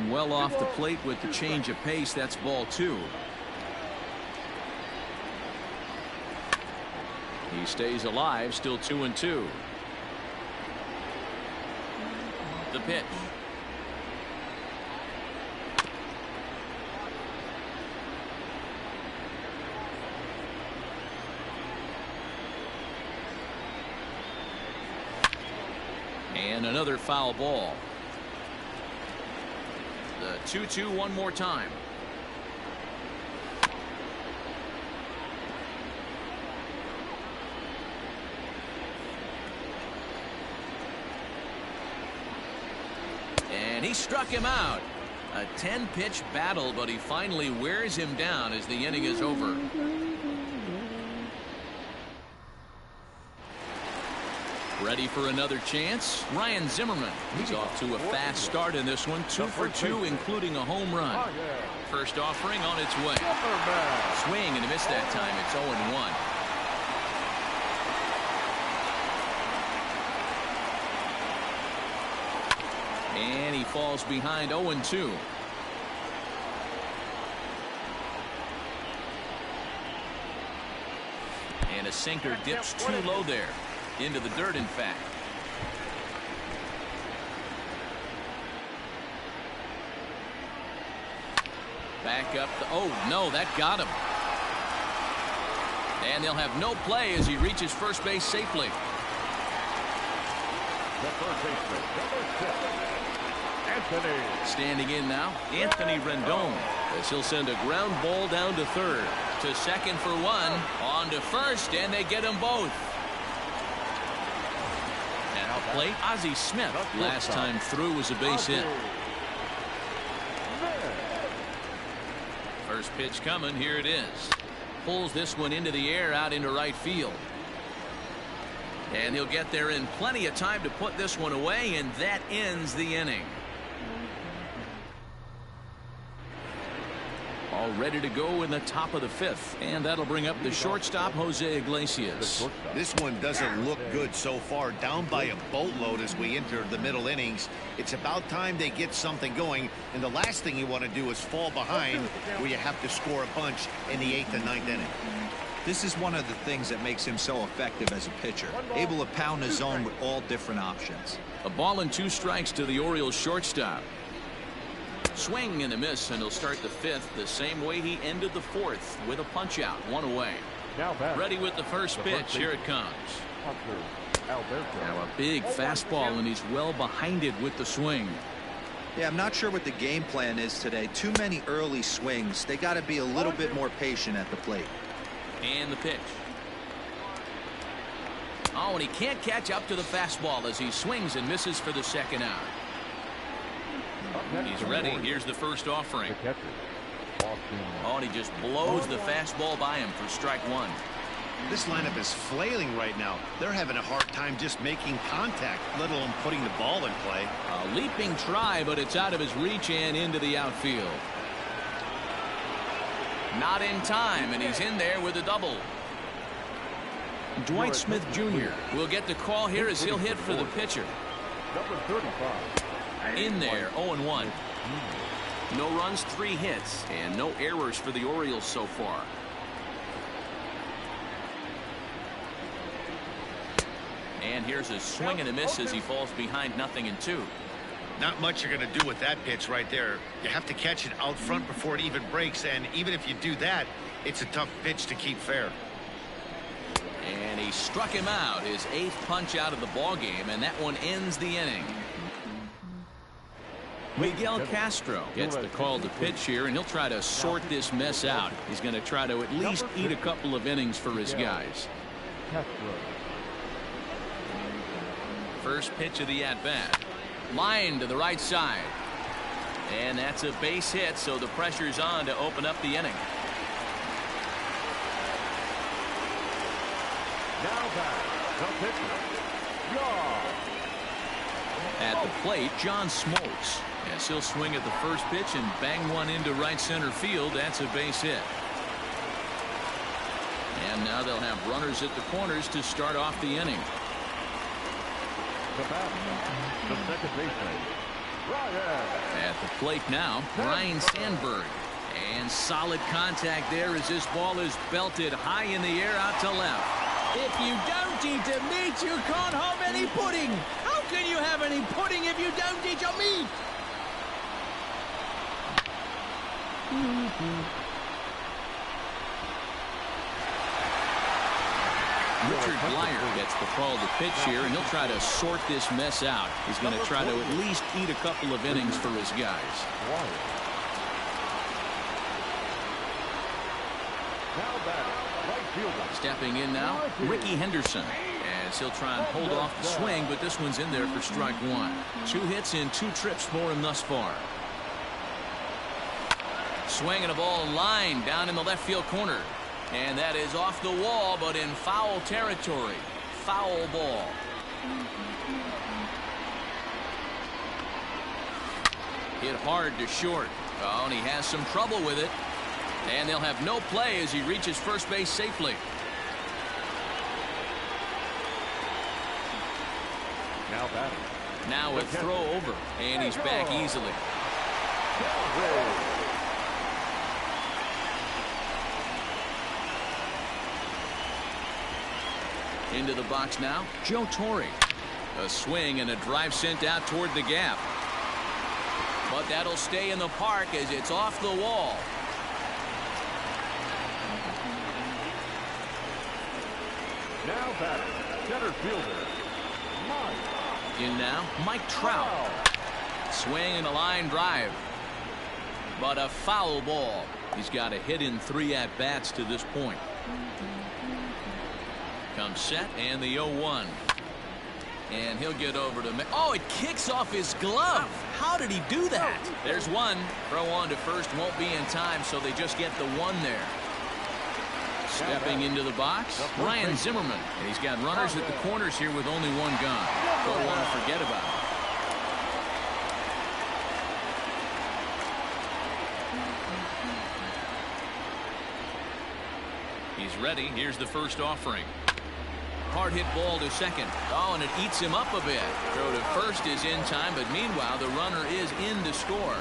Well off the plate with the change of pace. That's ball 2. He stays alive, still 2-2. The pitch. And another foul ball. The 2-2 one more time. And he struck him out. A 10-pitch battle, but he finally wears him down as the inning is over. Ready for another chance? Ryan Zimmerman. He's off to a fast start in this one. 2 for 2, including a home run. First offering on its way. Swing and a miss that time. It's 0-1. And he falls behind 0-2. And a sinker dips too low there. Into the dirt, in fact. Back up. Oh, no, that got him. And they'll have no play as he reaches first base safely. The first baseman, number 6, Anthony. Standing in now, Anthony Rendon, as he'll send a ground ball down to third. To second for 1. On to first, and they get them both. At the plate, Ozzie Smith. Last time through was a base hit. First pitch coming. Here it is. Pulls this one into the air out into right field. And he'll get there in plenty of time to put this one away, and that ends the inning. All ready to go in the top of the 5th, and that'll bring up the shortstop, Jose Iglesias. This one doesn't look good so far. Down by a boatload as we enter the middle innings. It's about time they get something going, and the last thing you want to do is fall behind where you have to score a bunch in the 8th and 9th inning. This is one of the things that makes him so effective as a pitcher, able to pound the zone with all different options. A ball and 2 strikes to the Orioles shortstop. Swing and a miss, and he'll start the 5th the same way he ended the 4th, with a punch out, 1 away. Ready with the first pitch. Here it comes. Now a big fastball, and he's well behind it with the swing. Yeah, I'm not sure what the game plan is today. Too many early swings. They got to be a little bit more patient at the plate. And the pitch. Oh, and he can't catch up to the fastball as he swings and misses for the second out. He's ready. Here's the first offering. Oh, and he just blows the fastball by him for strike 1. This lineup is flailing right now. They're having a hard time just making contact, let alone putting the ball in play. A leaping try, but it's out of his reach and into the outfield. Not in time, and he's in there with a double. Dwight Smith Jr. will get the call here as he'll hit for the pitcher. Number 35. In there, 0-1. No runs, 3 hits, and no errors for the Orioles so far. And here's a swing and a miss as he falls behind 0-2. Not much you're going to do with that pitch right there. You have to catch it out front before it even breaks, and even if you do that, it's a tough pitch to keep fair. And he struck him out, his 8th punch out of the ball game, and that one ends the inning. Miguel Castro gets the call to pitch here, and he'll try to sort this mess out. He's going to try to at least eat a couple of innings for his guys. First pitch of the at-bat. Line to the right side. And that's a base hit, so the pressure's on to open up the inning. Now back, the pitcher, John. At the plate, John Smoltz. Yes, he'll swing at the first pitch and bang one into right center field. That's a base hit. And now they'll have runners at the corners to start off the inning. The second baseman, Ryan. At the plate now, Ryne Sandberg. And solid contact there as this ball is belted high in the air out to left. If you don't eat the meat, you can't have any pudding. How can you have any pudding if you don't eat your meat? Richard Blyer gets the call to pitch here, and he'll try to sort this mess out. He's going to try to at least eat a couple of innings for his guys. Stepping in now, Ricky Henderson, as he'll try and hold off the swing, but this one's in there for strike one. 2 hits in 2 trips for him thus far. Swinging a ball line down in the left field corner. And that is off the wall, but in foul territory. Foul ball. Hit hard to short. Oh, and he has some trouble with it. And they'll have no play as he reaches first base safely. Now a throw over, and he's back easily. Into the box now, Joe Torre. A swing and a drive sent out toward the gap. But that'll stay in the park as it's off the wall. Now batting, center fielder, Mike. In now, Mike Trout. Swing and a line drive. But a foul ball. He's got a hit in 3 at-bats to this point. Comes set and the 0-1. And he'll get over to... Oh, it kicks off his glove. How did he do that? There's one. Throw on to first won't be in time, so they just get the 1 there. Stepping into the box, Ryan Zimmerman. And he's got runners at the corners here with only 1 gone. Don't want to forget about it. He's ready. Here's the first offering. Hard hit ball to second. Oh, and it eats him up a bit. Throw to first is in time, but meanwhile, the runner is in to score.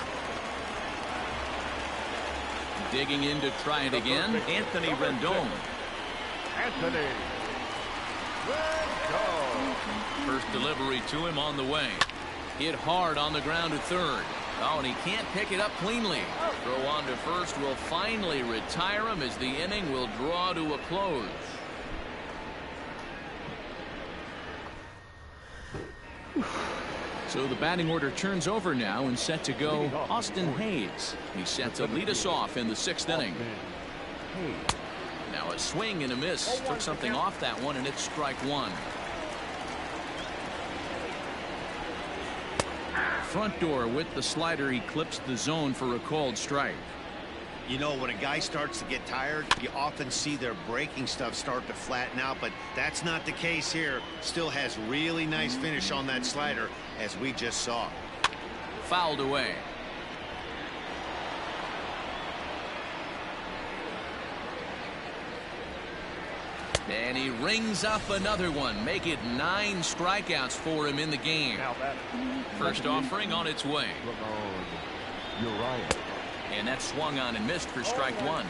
Digging in to try it again, Anthony Rendon. Anthony Rendon. First delivery to him on the way. Hit hard on the ground to third. Oh, and he can't pick it up cleanly. Throw on to first will finally retire him as the inning will draw to a close. So the batting order turns over now and set to go Austin Hayes. He's set to lead us off in the 6th inning. Now a swing and a miss. Took something off that one, and it's strike 1. Front door with the slider eclipsed the zone for a called strike. You know, when a guy starts to get tired, you often see their breaking stuff start to flatten out, but that's not the case here. Still has really nice finish on that slider, as we just saw. Fouled away. And he rings up another one. Make it 9 strikeouts for him in the game. First offering on its way. And that swung on and missed for strike 1.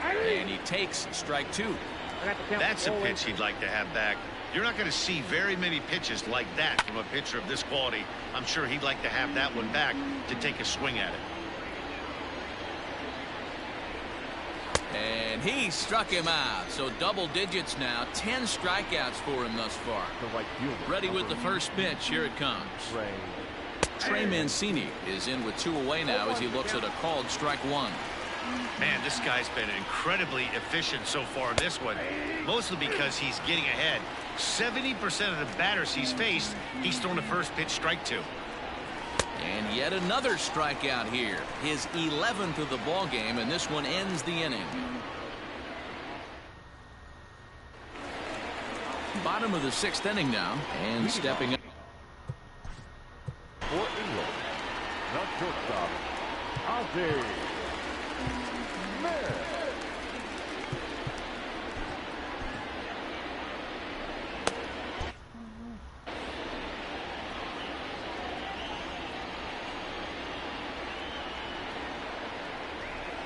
And he takes strike 2. That's a pitch he'd like to have back. You're not going to see very many pitches like that from a pitcher of this quality. I'm sure he'd like to have that one back to take a swing at it. And he struck him out. So double digits now. 10 strikeouts for him thus far. Ready with the first pitch. Here it comes. Trey Mancini is in with 2 away now as he looks at a called strike 1. Man, this guy's been incredibly efficient so far in this one, mostly because he's getting ahead. 70% of the batters he's faced, he's thrown the first pitch strike 2. And yet another strikeout here. His 11th of the ball game, and this one ends the inning. Bottom of the 6th inning now, and stepping up. For England, the shortstop, Ozzie.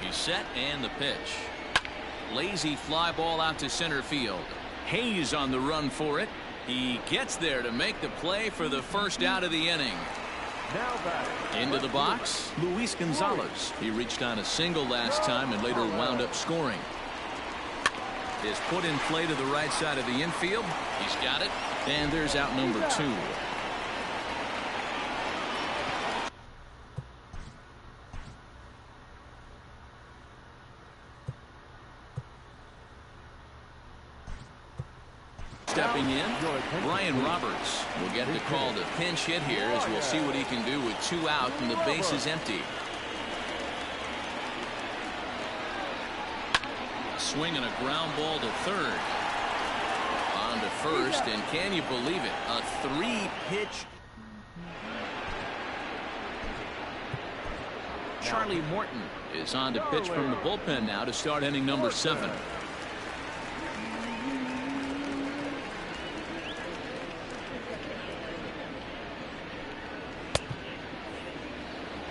He's set, and the pitch. Lazy fly ball out to center field. Hayes on the run for it. He gets there to make the play for the first out of the inning. Into the box, Luis Gonzalez. He reached on a single last time and later wound up scoring. Is put in play to the right side of the infield. He's got it, and there's out number 2. Stepping in, Brian Roberts will get the call to pinch hit here, as we'll see what he can do with 2 out and the base is empty. A swing and a ground ball to third. On to first, and can you believe it? A 3-pitch. Charlie Morton is on to pitch from the bullpen now to start inning number 7.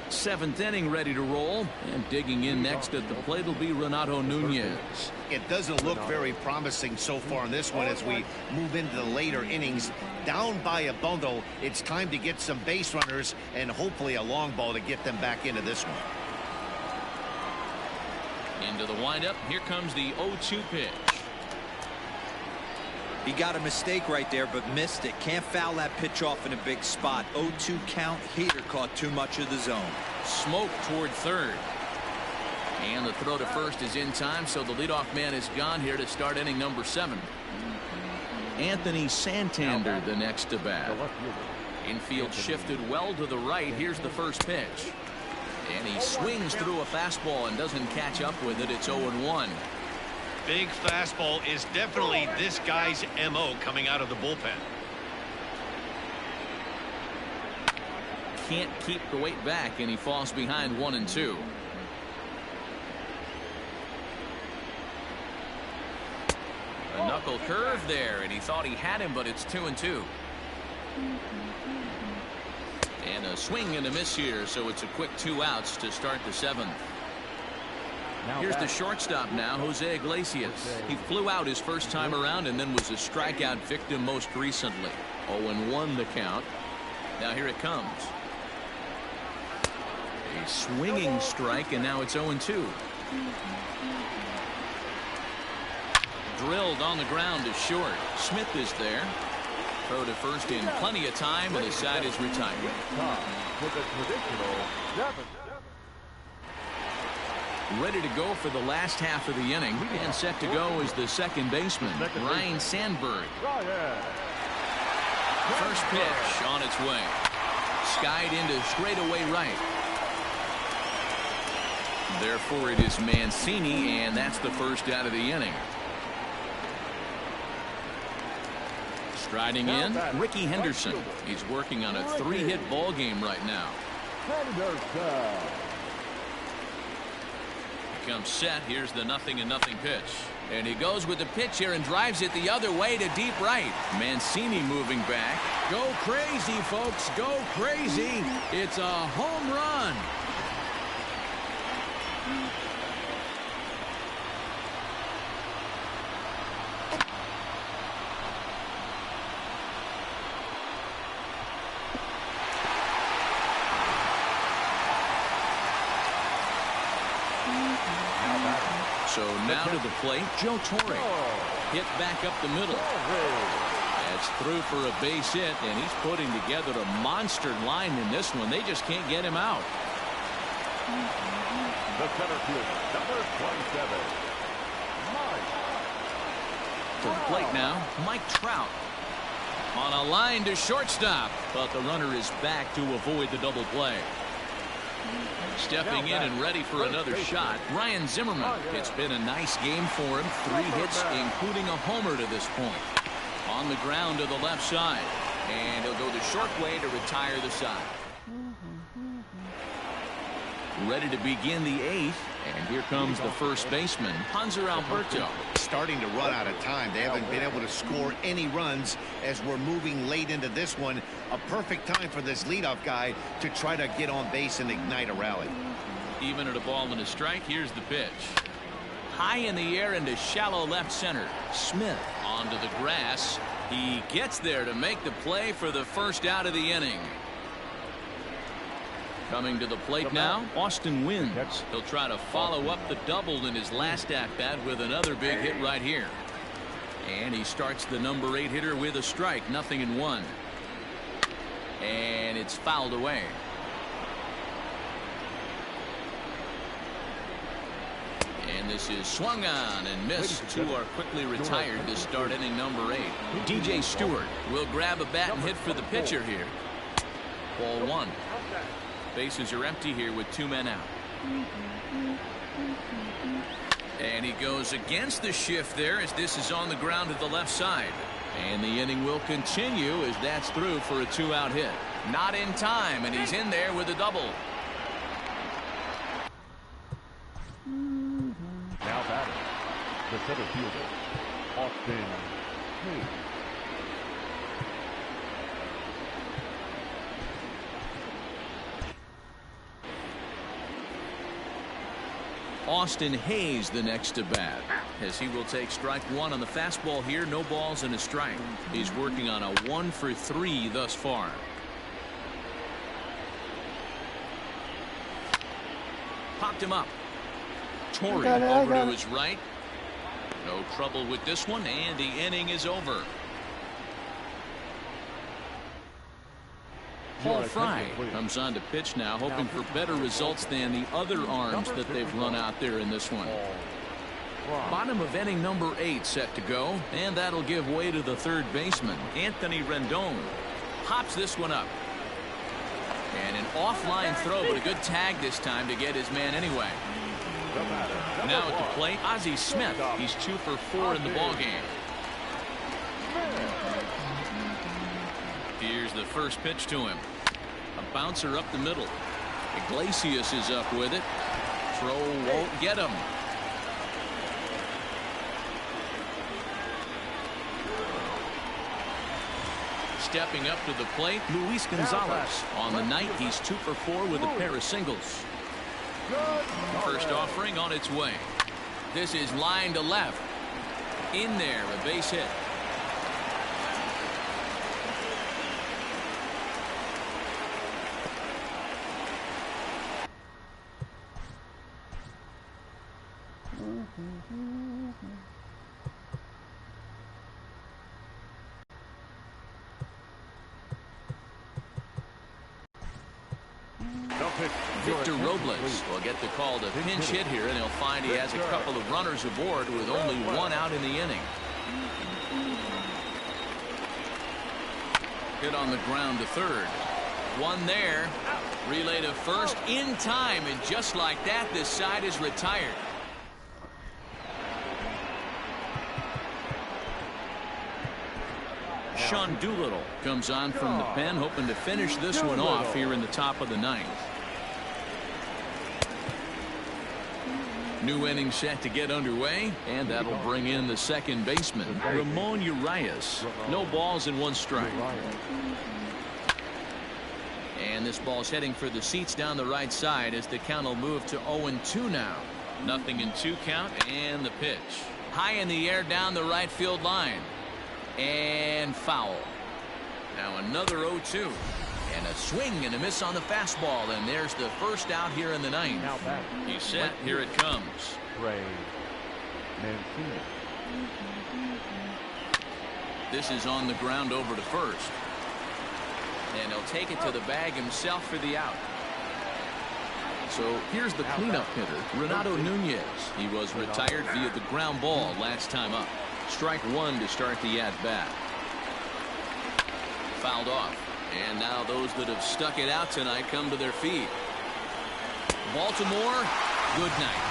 Seventh inning ready to roll, and digging in next at the plate will be Renato Nunez. It doesn't look very promising so far in this one as we move into the later innings. Down by a bundle, it's time to get some base runners and hopefully a long ball to get them back into this one. Into the windup, here comes the 0-2 pitch. He got a mistake right there, but missed it. Can't foul that pitch off in a big spot. 0-2 count. Heater caught too much of the zone. Smoke toward third. And the throw to first is in time, so the leadoff man is gone here to start inning number 7. Anthony Santander the next to bat. Infield shifted well to the right. Here's the first pitch. And he swings through a fastball and doesn't catch up with it. It's 0-1. Big fastball is definitely this guy's MO coming out of the bullpen. Can't keep the weight back, and he falls behind 1-2. A knuckle curve there, and he thought he had him, but it's 2-2. And a swing and a miss here, so it's a quick 2 outs to start the 7th. Here's the shortstop now, Jose Iglesias. He flew out his first time around and then was a strikeout victim most recently. 0-1 the count. Now here it comes. A swinging strike, and now it's 0-2. Drilled on the ground to short. Smith is there. Throw to first in plenty of time, and the side is retired. Ready to go for the last half of the inning, and set to go is the second baseman, Ryan Sandberg. First pitch on its way. Skied into straightaway right. Therefore it is Mancini, and that's the first out of the inning. Striding in, Ricky Henderson. He's working on a 3-hit ball game right now. Comes set. Here's the 0-0 pitch, and he goes with the pitch here and drives it the other way to deep right. Mancini moving back. Go crazy, folks. Go crazy. It's a home run. So now to the plate, Joe Torre. Hit back up the middle. That's through for a base hit, and he's putting together a monster line in this one. They just can't get him out. The center field, number 27, Mike. To the plate now, Mike Trout. On a line to shortstop, but the runner is back to avoid the double play. Stepping in and ready for another shot, Ryan Zimmerman. It's been a nice game for him. 3 hits, including a homer to this point. On the ground to the left side. And he'll go the short way to retire the side. Ready to begin the 8th. And here comes the first baseman, Hanser Alberto. Starting to run out of time. They haven't been able to score any runs as we're moving late into this one. A perfect time for this leadoff guy to try to get on base and ignite a rally. Even at a ball and a strike, here's the pitch. High in the air into shallow left center. Smith onto the grass. He gets there to make the play for the first out of the inning. Coming to the plate now, Austin Wynns. He'll try to follow up the double in his last at-bat with another big hit right here. And he starts the number 8 hitter with a strike, 0-1. And it's fouled away. And this is swung on and missed. 2 are quickly retired to start inning number 8. DJ Stewart will grab a bat and hit for the pitcher here. Ball 1. Bases are empty here with 2 men out. And he goes against the shift there as this is on the ground to the left side. And the inning will continue as that's through for a 2-out hit. Not in time, and he's in there with a double. Now batting, the center fielder, Austin Hayes. Austin Hayes the next to bat, as he will take strike 1 on the fastball here. No balls and a strike. He's working on a 1 for 3 thus far. Popped him up. Torrey over to his right. No trouble with this one, and the inning is over. Paul Fry comes on to pitch now, hoping for better results than the other arms that they've run out there in this one. Bottom of inning number 8 set to go, and that'll give way to the third baseman, Anthony Rendon. Pops this one up. And an offline throw, but a good tag this time to get his man anyway. Now at the plate, Ozzie Smith. He's 2 for 4 in the ballgame. Here's the first pitch to him. A bouncer up the middle. Iglesias is up with it. Throw won't get him. Stepping up to the plate, Luis Gonzalez. On the night, he's 2 for 4 with a pair of singles. First offering on its way. This is line to left. In there, a base hit. Victor Robles will get the call to pinch hit here, and he'll find he has a couple of runners aboard with only 1 out in the inning. Hit on the ground to third. 1 there. Relay to first in time, and just like that, this side is retired. Sean Doolittle comes on from the pen, hoping to finish this one off here in the top of the 9th. New inning set to get underway, and that'll bring in the second baseman, Ramon Urias. No balls and 1 strike. And this ball's heading for the seats down the right side as the count will move to 0-2 now. 0-2 count, and the pitch. High in the air down the right field line. And foul. Now another 0-2. And a swing and a miss on the fastball, and there's the first out here in the 9th. He's set. Here it comes. This is on the ground over to first. And he'll take it to the bag himself for the out. So here's the cleanup hitter, Renato Nunez. He was retired via the ground ball last time up. Strike 1 to start the at-bat. Fouled off. And now those that have stuck it out tonight come to their feet. Baltimore, good night.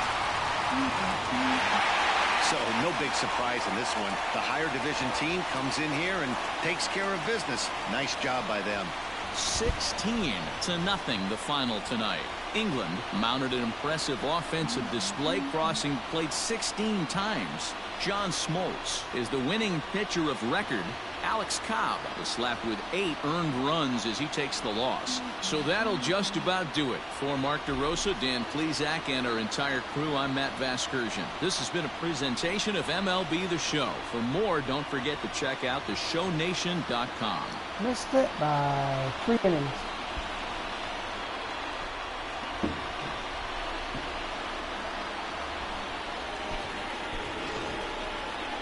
So no big surprise in this one. The higher division team comes in here and takes care of business. Nice job by them. 16-0 the final tonight. England mounted an impressive offensive display, crossing the plate 16 times. John Smoltz is the winning pitcher of record. Alex Cobb was slapped with 8 earned runs as he takes the loss. So that'll just about do it. For Mark DeRosa, Dan Plesac, and our entire crew, I'm Matt Vasgersian. This has been a presentation of MLB The Show. For more, don't forget to check out theshownation.com. Missed it by 3 innings.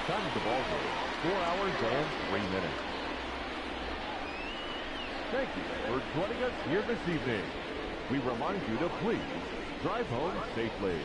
Time of the ball game, 4 hours and 3 minutes. Thank you for joining us here this evening. We remind you to please drive home safely.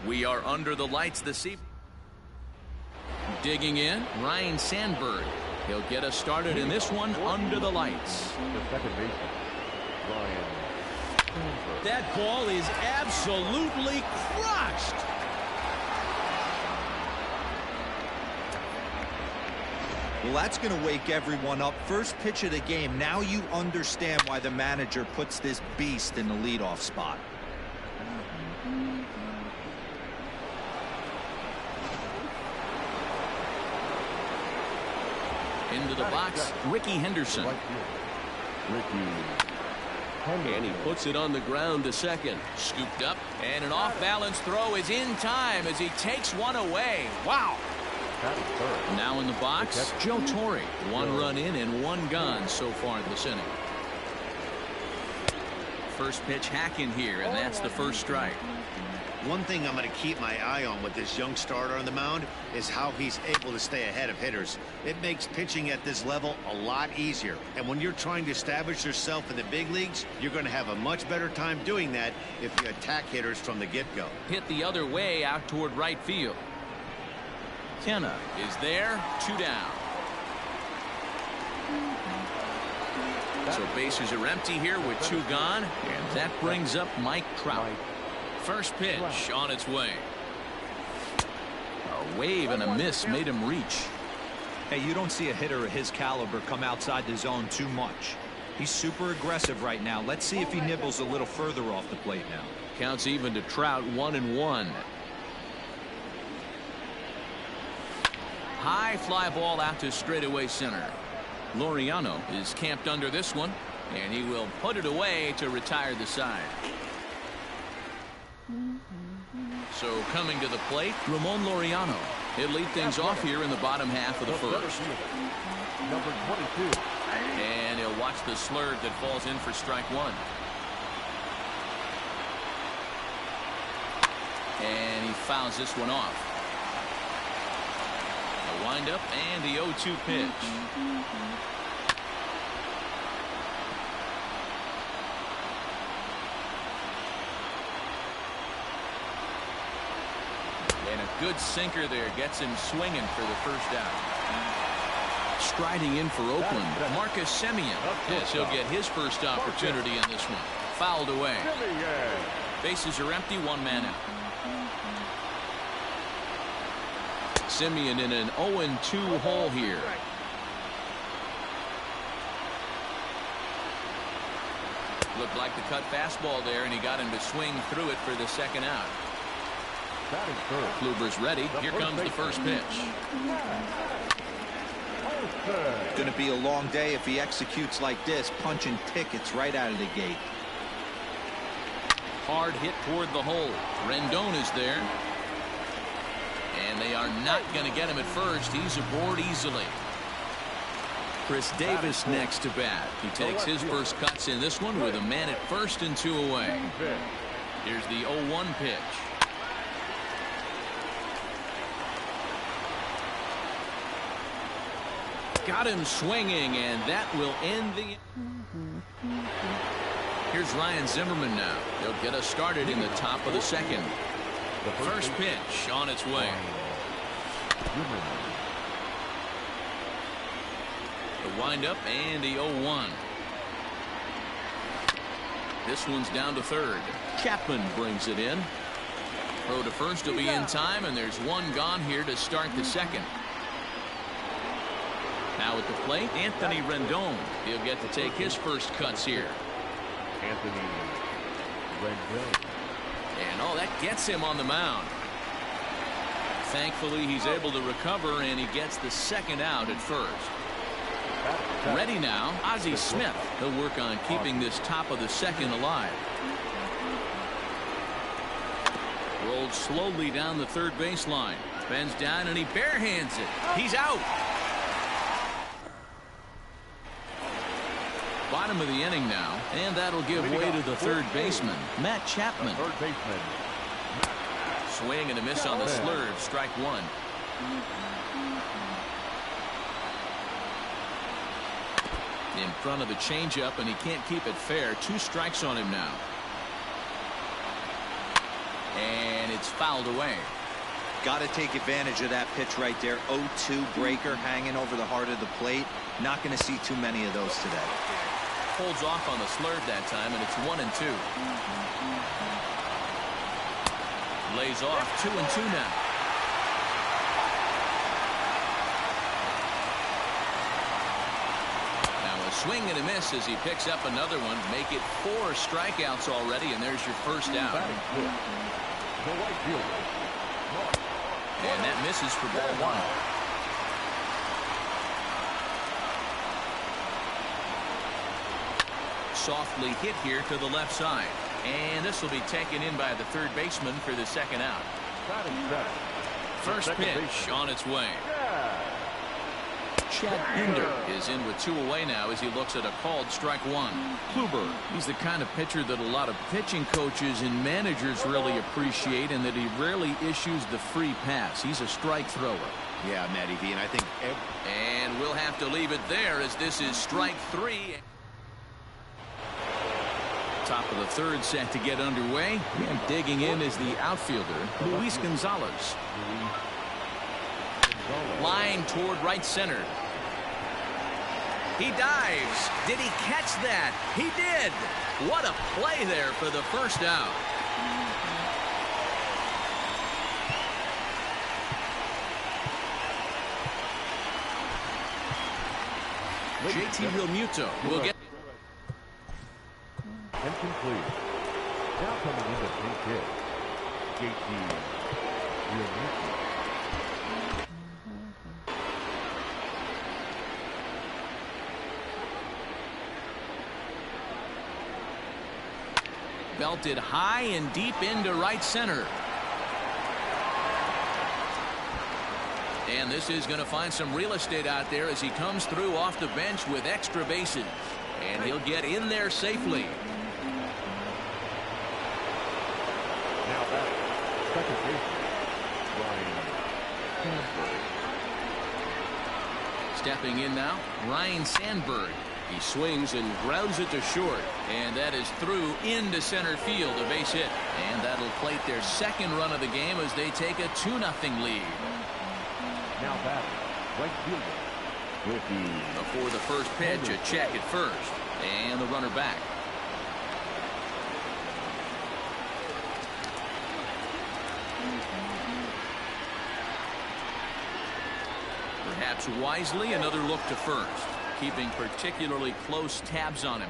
We are under the lights this evening. Digging in, Ryan Sandberg. He'll get us started in this one under the lights. The second baseman, Ryan Sandberg. That ball is absolutely crushed. Well, that's going to wake everyone up. First pitch of the game. Now you understand why the manager puts this beast in the leadoff spot. Into the box, Ricky Henderson. And he puts it on the ground to second. Scooped up, and an off-balance throw is in time as he takes one away. Wow. Now in the box, Joe Torre. One run in and one gone so far this inning. First pitch hack in here, and that's the first strike. One thing I'm going to keep my eye on with this young starter on the mound is how he's able to stay ahead of hitters. It makes pitching at this level a lot easier. And when you're trying to establish yourself in the big leagues, you're going to have a much better time doing that if you attack hitters from the get-go. Hit the other way out toward right field. Kenna is there, 2 down. So bases are empty here with 2 gone, and that brings up Mike Trout. First pitch on its way. A wave and a miss made him reach. Hey, you don't see a hitter of his caliber come outside the zone too much. He's super aggressive right now. Let's see if he nibbles a little further off the plate now. Counts even to Trout, 1-1. High fly ball out to straightaway center. Laureano is camped under this one, and he will put it away to retire the side. So coming to the plate, Ramon Laureano. He'll lead things off here in the bottom half of the first. Number 22. And he'll watch the slurve that falls in for strike 1. And he fouls this one off. A windup and the 0-2 pitch. And a good sinker there gets him swinging for the first out. Striding in for Oakland, Marcus Semien. Yes, he'll get his first opportunity in this one. Fouled away. Bases are empty, 1 man out. Semien in an 0-2 hole here. Looked like the cut fastball there, and he got him to swing through it for the second out. Kluber's ready. Here comes the first pitch. Going to be a long day if he executes like this, punching tickets right out of the gate. Hard hit toward the hole. Rendon is there. And they are not going to get him at first. He's aboard easily. Chris Davis next to bat. He takes his first cuts in this one with a man at first and 2 away. Here's the 0-1 pitch. Got him swinging, and that will end the... Here's Ryan Zimmerman now. He'll get us started in the top of the second. The first pitch on its way. The windup and the 0-1. This one's down to third. Chapman brings it in. Throw to first will be in time, and there's 1 gone here to start the second. Now at the plate, Anthony Rendon. He'll get to take his first cuts here. Anthony Rendon. And that gets him on the mound. Thankfully, he's able to recover, and he gets the second out at first. Ready now, Ozzie Smith. He'll work on keeping this top of the second alive. Rolled slowly down the third baseline. Bends down, and he barehands it. He's out. Bottom of the inning now, and that'll give way to the third baseman, Matt Chapman. Swing and a miss on the slurve, strike one. In front of the changeup, and he can't keep it fair. 2 strikes on him now. And it's fouled away. Got to take advantage of that pitch right there. 0-2 breaker hanging over the heart of the plate. Not going to see too many of those today. Holds off on the slurve that time, and it's 1-2. Lays off 2-2 now. Now a swing and a miss as he picks up another one. Make it 4 strikeouts already, and there's your first out. And that misses for ball 1. Softly hit here to the left side, and this will be taken in by the third baseman for the second out. First pitch on its way. Chad Pinder is in with 2 away now as he looks at a called strike 1. Kluber, he's the kind of pitcher that a lot of pitching coaches and managers really appreciate, and that he rarely issues the free pass. He's a strike thrower. Yeah, Matty V, and I think... And we'll have to leave it there as this is strike 3. Top of the third set to get underway, and digging in is the outfielder, Luis Gonzalez. Line toward right center. He dives. Did he catch that? He did. What a play there for the first out. JT Realmuto will get. Incomplete. Now coming in the pinch hit, JT Realmuto. Belted high and deep into right center. And this is going to find some real estate out there as he comes through off the bench with extra bases. And he'll get in there safely. Now back, second baseman, Ryan Sandberg. Stepping in now, Ryan Sandberg. He swings and grounds it to short, and that is through into center field, a base hit. And that'll plate their second run of the game as they take a 2-0 lead. Now back, right fielder, before the first pitch, a check at first, and the runner back. Perhaps wisely, another look to first, keeping particularly close tabs on him.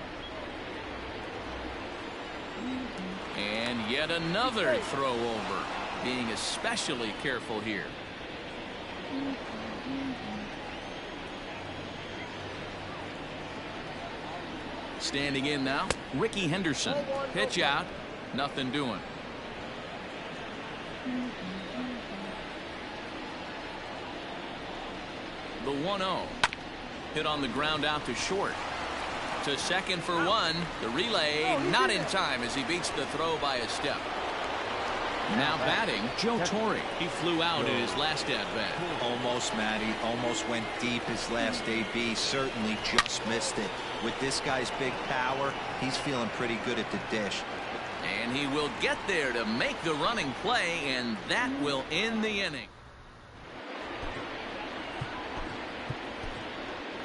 And yet another throw over, being especially careful here. Standing in now, Ricky Henderson. Pitch out, nothing doing. The 1-0. Hit on the ground out to short. To second for one. The relay not in time as he beats the throw by a step. Now batting, Joe Torre. He flew out in his last at-bat. Almost, Matty. Almost went deep his last AB. Certainly just missed it. With this guy's big power, he's feeling pretty good at the dish. And he will get there to make the running play, and that will end the inning.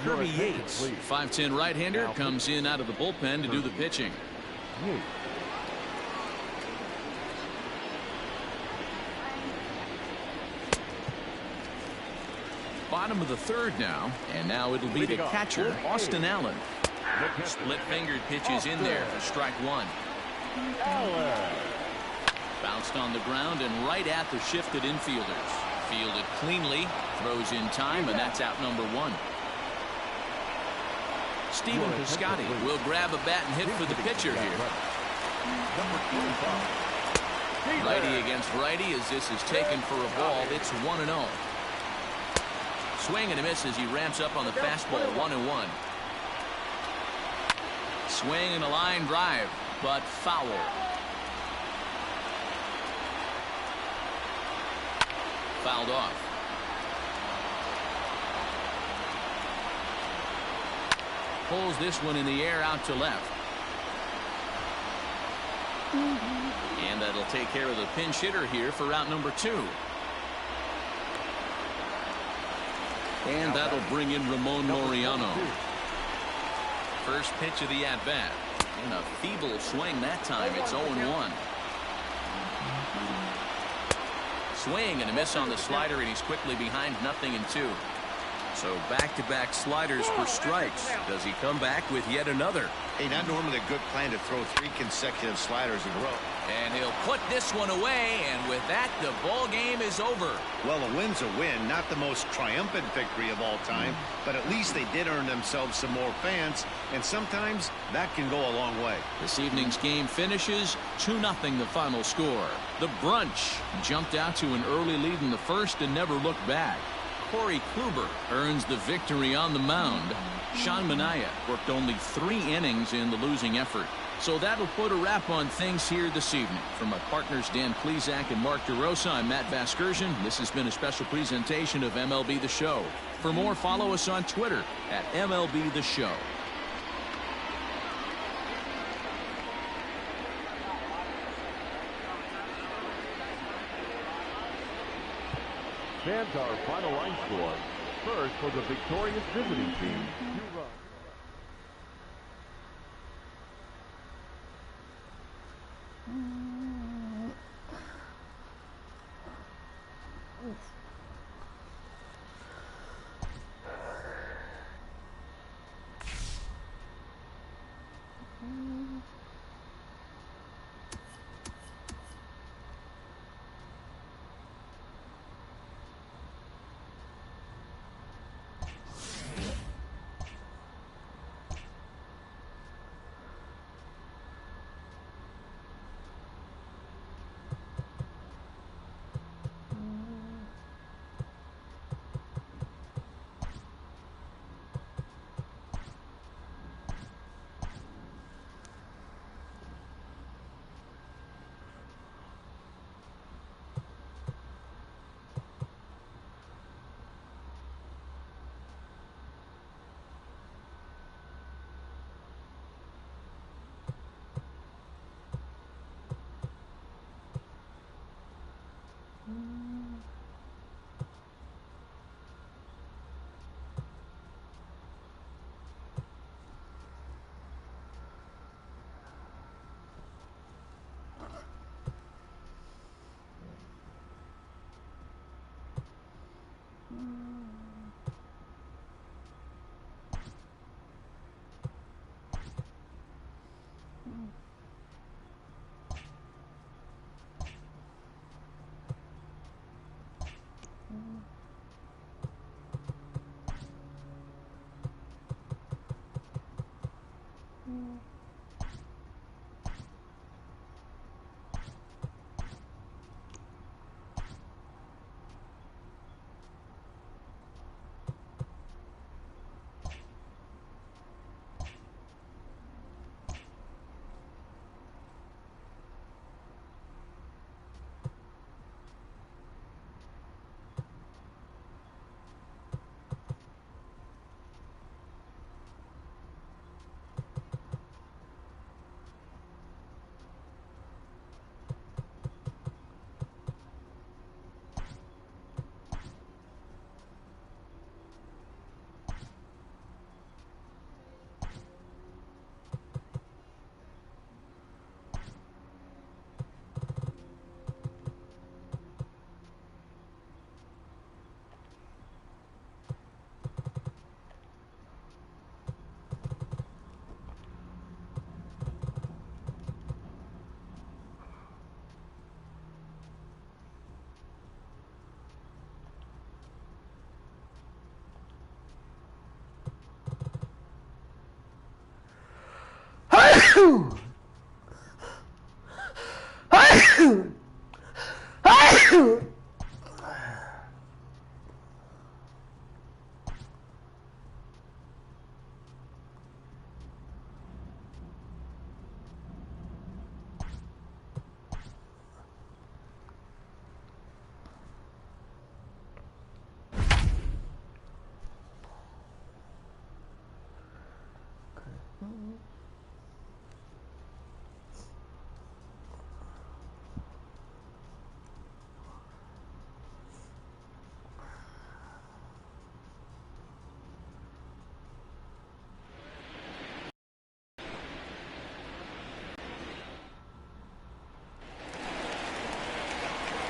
Kirby Yates, 5'10" right-hander, comes in out of the bullpen to do the pitching. Bottom of the third now, and now it'll be the catcher, Austin Allen. Split-fingered pitches in there for strike one. Bounced on the ground and right at the shifted infielders. Fielded cleanly, throws in time, and that's out number 1. Stephen Piscotty will grab a bat and hit for the pitcher here. Righty against righty as this is taken for a ball. It's 1-0. Swing and a miss as he ramps up on the fastball. 1-1. Swing and a line drive, but foul. Fouled off. Pulls this one in the air out to left. And that'll take care of the pinch hitter here for out number 2. And that'll bring in Ramon Laureano. First pitch of the at-bat. And a feeble swing that time. It's 0-1. Swing and a miss on the slider, and he's quickly behind 0-2. So back-to-back sliders for strikes. Does he come back with yet another? Hey, not normally a good plan to throw 3 consecutive sliders in a row. And he'll put this one away, and with that, the ball game is over. Well, a win's a win. Not the most triumphant victory of all time, but at least they did earn themselves some more fans, and sometimes that can go a long way. This evening's game finishes 2-0 the final score. The Brunch jumped out to an early lead in the first and never looked back. Corey Kluber earns the victory on the mound. Sean Manaea worked only 3 innings in the losing effort. So that'll put a wrap on things here this evening. From my partners Dan Plesac and Mark DeRosa, I'm Matt Vasgersian. This has been a special presentation of MLB The Show. For more, follow us on Twitter at MLB The Show. Fans, our final line score. First for the victorious visiting team, 2 runs.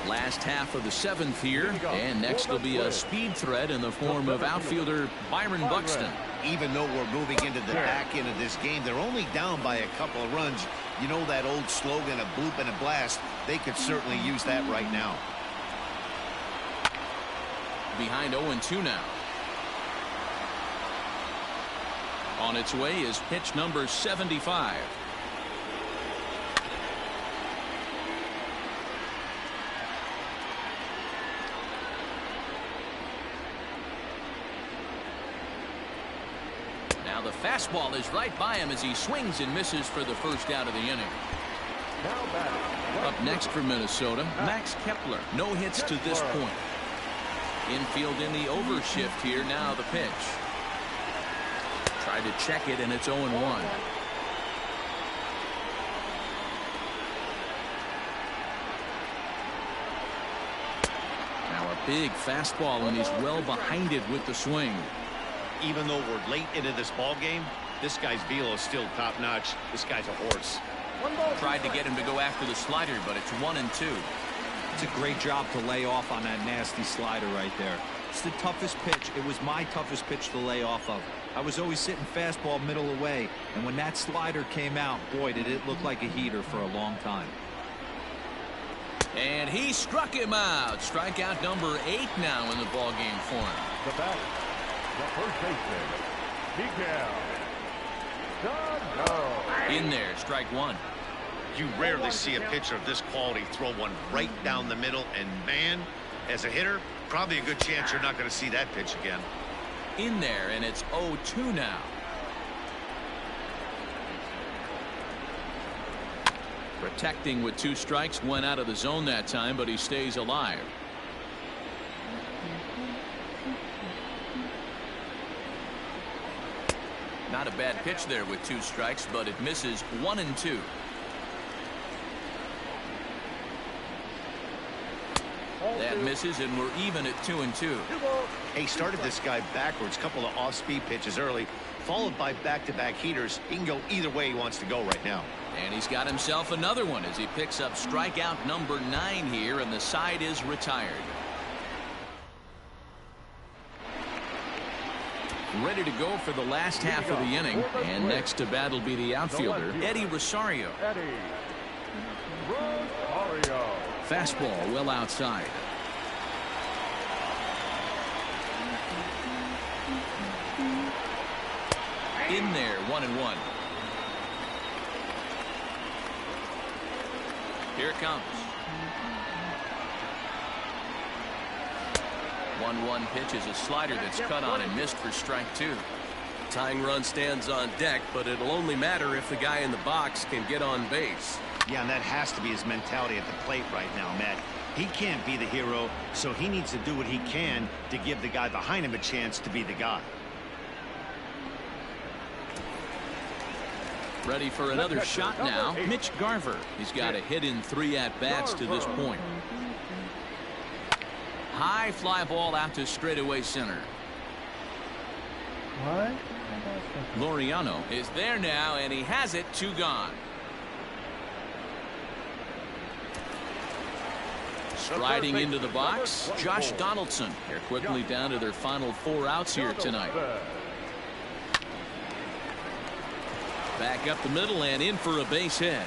Last half of the 7th here, and next will be a speed threat in the form of outfielder Byron Buxton. Even though we're moving into the back end of this game, they're only down by a couple of runs. You know that old slogan, a bloop and a blast? They could certainly use that right now. Behind 0-2 now. On its way is pitch number 75. Now the fastball is right by him as he swings and misses for the first out of the inning. Up next for Minnesota, Max Kepler. No hits to this point. Infield in the overshift here. Now the pitch. Tried to check it, and it's 0-1. Now a big fastball, and he's well behind it with the swing. Even though we're late into this ball game, this guy's velo is still top notch. This guy's a horse. Tried to get him to go after the slider, but it's 1-2. It's a great job to lay off on that nasty slider right there. It's the toughest pitch. It was my toughest pitch to lay off of. I was always sitting fastball middle away, and when that slider came out, boy, did it look like a heater for a long time. And he struck him out. Strikeout number 8 now in the ballgame for him. The batter, the first baseman, Miguel. In there, strike 1. You rarely see a pitcher of this quality throw one right down the middle, and man, as a hitter, probably a good chance you're not going to see that pitch again. In there, and it's 0-2 now. Protecting with 2 strikes, went out of the zone that time, but he stays alive. Not a bad pitch there with 2 strikes, but it misses 1-2. That misses, and we're even at 2-2. He started this guy backwards, couple of off-speed pitches early, followed by back-to-back heaters. He can go either way he wants to go right now. And he's got himself another one as he picks up strikeout number 9 here, and the side is retired. Ready to go for the last half of the inning, and next to bat will be the outfielder, Eddie Rosario. Fastball well outside. In there, 1-1. Here it comes. 1-1 pitch is a slider that's cut on and missed for strike 2. Tying run stands on deck, but it'll only matter if the guy in the box can get on base. Yeah, and that has to be his mentality at the plate right now, Matt. He can't be the hero, so he needs to do what he can to give the guy behind him a chance to be the guy. Ready for another shot now, Mitch Garver. He's got a hit in 3 at-bats to this point. High fly ball out to straightaway center. What? Laureano is there now, and he has it. 2 gone. Striding into the box, Josh Donaldson. They're quickly down to their final 4 outs here tonight. Back up the middle and in for a base hit.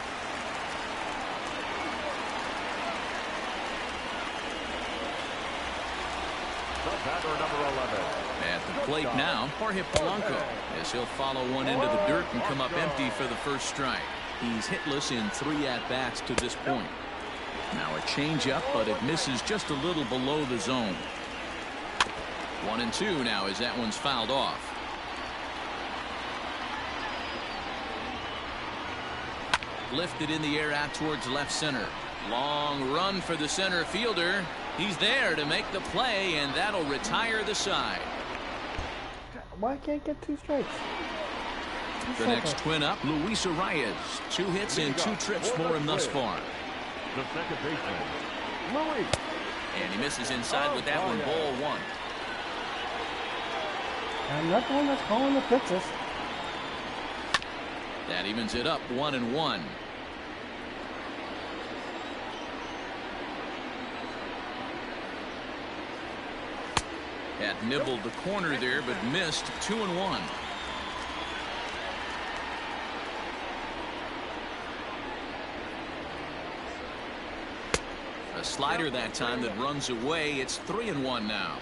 The batter, number 11. At the plate now, Jorge Polanco, as he'll follow one into the dirt and come up empty for the first strike. He's hitless in 3 at-bats to this point. Now a changeup, but it misses just a little below the zone. 1-2 now as that one's fouled off. Lifted in the air out towards left center. Long run for the center fielder. He's there to make the play, and that'll retire the side. Why can't get 2 strikes? The next twin up, Luis Arias. 2 hits and 2 trips for him thus far. The second baseman, Luis. And he misses inside with that one, ball 1. I'm not the one that's calling the pitches. That evens it up 1-1. Had nibbled the corner there, but missed. 2-1. A slider that time that runs away. It's 3-1 now.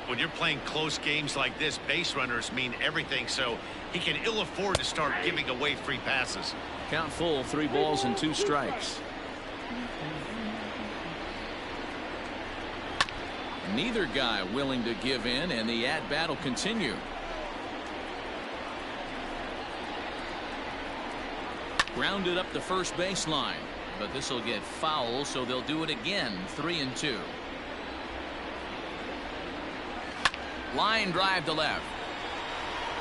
When you're playing close games like this, base runners mean everything, so he can ill afford to start giving away free passes. Count full, 3 balls and 2 strikes. Neither guy willing to give in, and the at-bat will continue. Grounded up the first baseline, but this will get foul, so they'll do it again. 3-2. Line drive to left.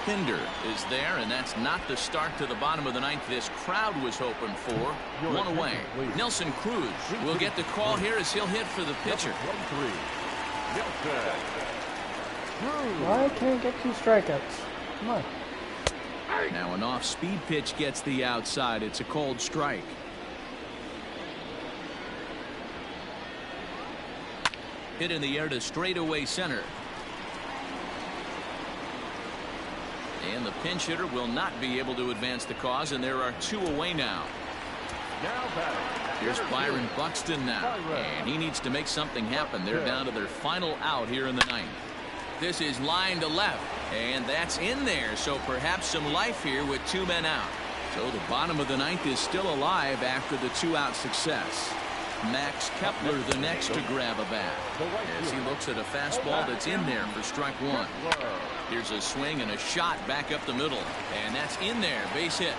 Pinder is there, and that's not the start to the bottom of the 9th this crowd was hoping for. 1 away. Nelson Cruz will get the call here as he'll hit for the pitcher. Why can't get 2 strikeouts? Come on. Now an off-speed pitch gets the outside. It's a cold strike. Hit in the air to straightaway center. And the pinch hitter will not be able to advance the cause, and there are 2 away now. Here's Byron Buxton now, and he needs to make something happen. They're down to their final out here in the 9th. This is line to left, and that's in there, so perhaps some life here with 2 men out. So the bottom of the 9th is still alive after the 2-out success. Max Kepler the next to grab a bat as he looks at a fastball that's in there for strike 1. Here's a swing and a shot back up the middle, and that's in there, base hit.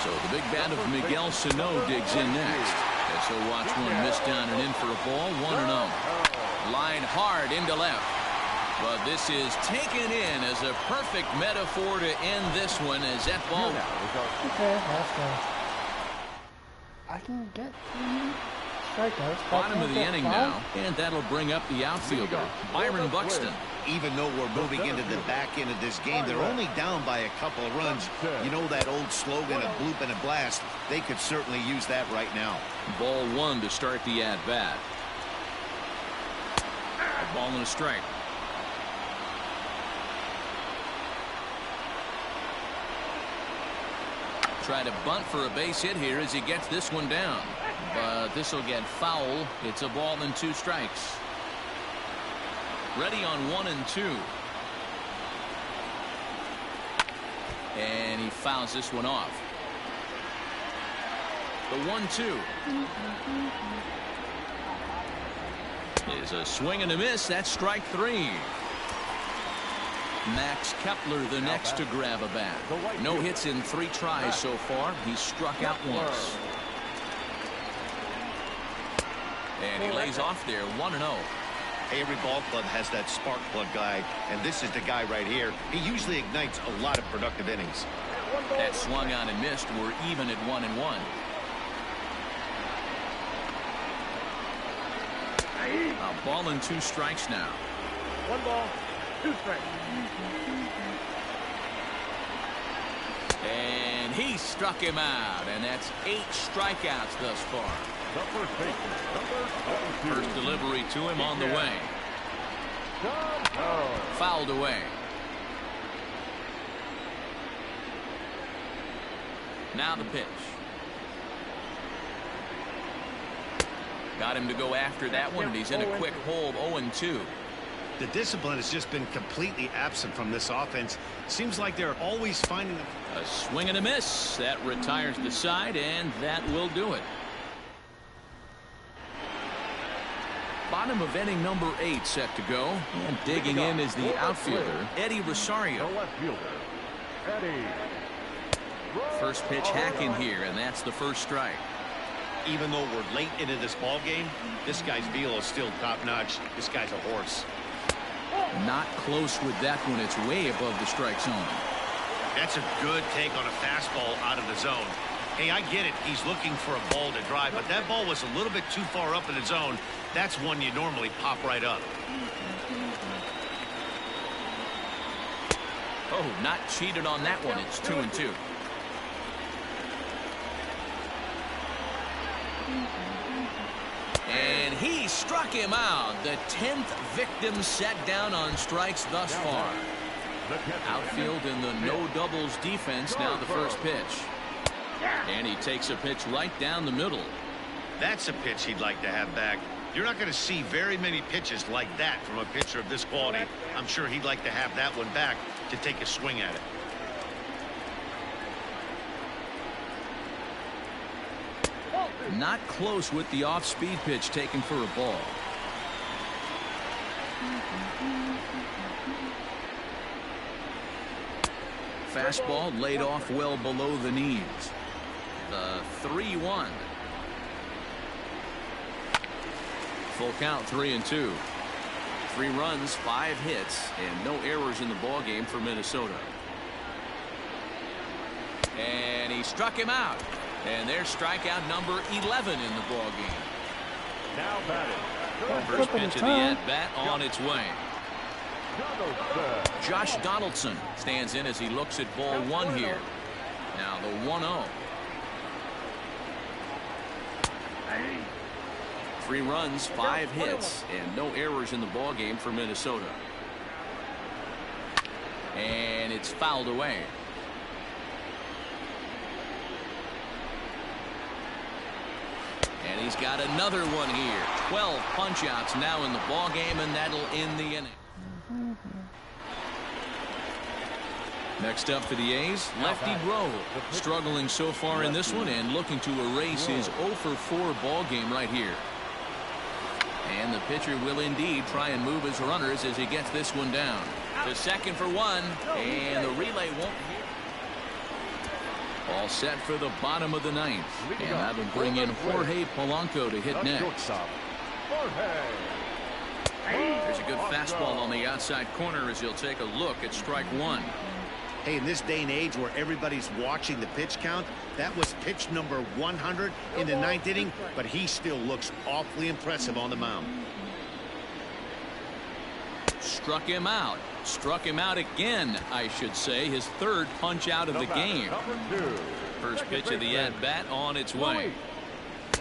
So the big bat of Miguel Sano digs in next as he'll watch one miss down and in for a ball. 1-0. Line hard into left. But this is taken in as a perfect metaphor to end this one as that ball. Okay, that's fine. I can get 3 strikeouts. Bottom of the inning now, and that'll bring up the outfielder, Byron Buxton. Even though we're moving into the back end of this game, they're only down by a couple of runs. You know that old slogan, a bloop and a blast? They could certainly use that right now. Ball 1 to start the at-bat. Ball and a strike. Try to bunt for a base hit here as he gets this one down. But this will get foul. It's a ball and 2 strikes. Ready on 1-2. And he fouls this one off. The 1-2 is a swing and a miss. That's strike 3. Max Kepler the next to grab a bat. No hits in 3 tries so far. He's struck out once. And he lays off there. 1-0. Every ball club has that spark plug guy, and this is the guy right here. He usually ignites a lot of productive innings. That swung on and missed. We're even at 1-1. A ball and 2 strikes now. 1 ball, 2 strikes. And he struck him out, and that's 8 strikeouts thus far. The first baseman, First delivery to him on the way. Fouled away. Now the pitch. Got him to go after that one, and he's in a quick hold, 0-2. The discipline has just been completely absent from this offense. Seems like they're always finding a swing and a miss. That retires the side, and that will do it. Bottom of inning number 8 set to go. And digging in is the outfielder, Eddie Rosario. The left fielder, Eddie. First pitch hacking here, and that's the first strike. Even though we're late into this ball game, this guy's velo is still top-notch. This guy's a horse. Not close with that one. It's way above the strike zone. That's a good take on a fastball out of the zone. Hey, I get it. He's looking for a ball to drive, but that ball was a little bit too far up in the zone. That's one you normally pop right up. Oh, not cheated on that one. It's 2-2. And he struck him out. The 10th victim set down on strikes thus far. Outfield in the no doubles defense. Now the first pitch. And he takes a pitch right down the middle. That's a pitch he'd like to have back. You're not going to see very many pitches like that from a pitcher of this quality. I'm sure he'd like to have that one back to take a swing at it. Not close with the off-speed pitch taken for a ball. Fastball laid off well below the knees. The 3-1. Full count, 3-2. 3 runs, 5 hits, and no errors in the ball game for Minnesota. And he struck him out. And there's strikeout number 11 in the ball game. Now batting. First pitch of the at-bat on its way. Josh Donaldson stands in as he looks at ball 1 here. Now the 1-0. 3 runs, 5 hits, and no errors in the ball game for Minnesota. And it's fouled away. And he's got another one here. 12 punch-outs now in the ball game, and that'll end the inning. Next up for the A's, lefty Grove. Struggling so far in this one and looking to erase his 0-for-4 ball game right here. And the pitcher will indeed try and move his runners as he gets this one down. To second for 1, and the relay won't hit. All set for the bottom of the 9th. And that'll bring in Jorge Polanco to hit next. There's a good fastball on the outside corner as he'll take a look at strike 1. Hey, in this day and age where everybody's watching the pitch count, that was pitch number 100 in the 9th inning, but he still looks awfully impressive on the mound. Struck him out. Struck him out again, I should say. His 3rd punch out of the game. First pitch of the at-bat on its way.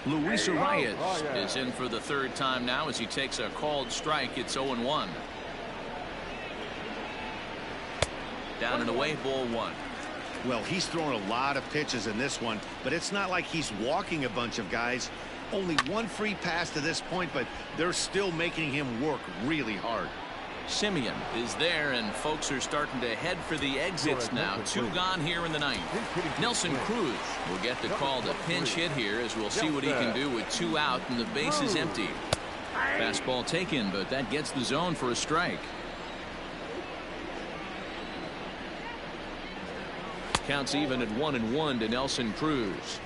Luis Arias is in for the 3rd time now as he takes a called strike. It's 0-1. Down and away, ball 1. Well, he's thrown a lot of pitches in this one, but it's not like he's walking a bunch of guys. Only 1 free pass to this point, but they're still making him work really hard. Simeon is there, and folks are starting to head for the exits now. 2 gone here in the 9th. Nelson Cruz will get the call to pinch hit here as we'll see what he can do with 2 out and the base is empty. Fastball taken, but that gets the zone for a strike. Counts even at 1-1 to Nelson Cruz.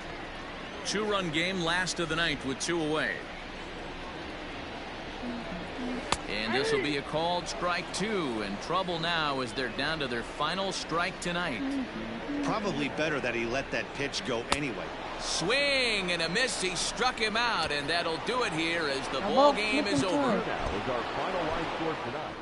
2-run game, last of the 9th with 2 away. And this will be a called strike 2, and trouble now as they're down to their final strike tonight. Probably better that he let that pitch go anyway. Swing and a miss. He struck him out, and that'll do it here as the ball game is over. Now is our final line score tonight.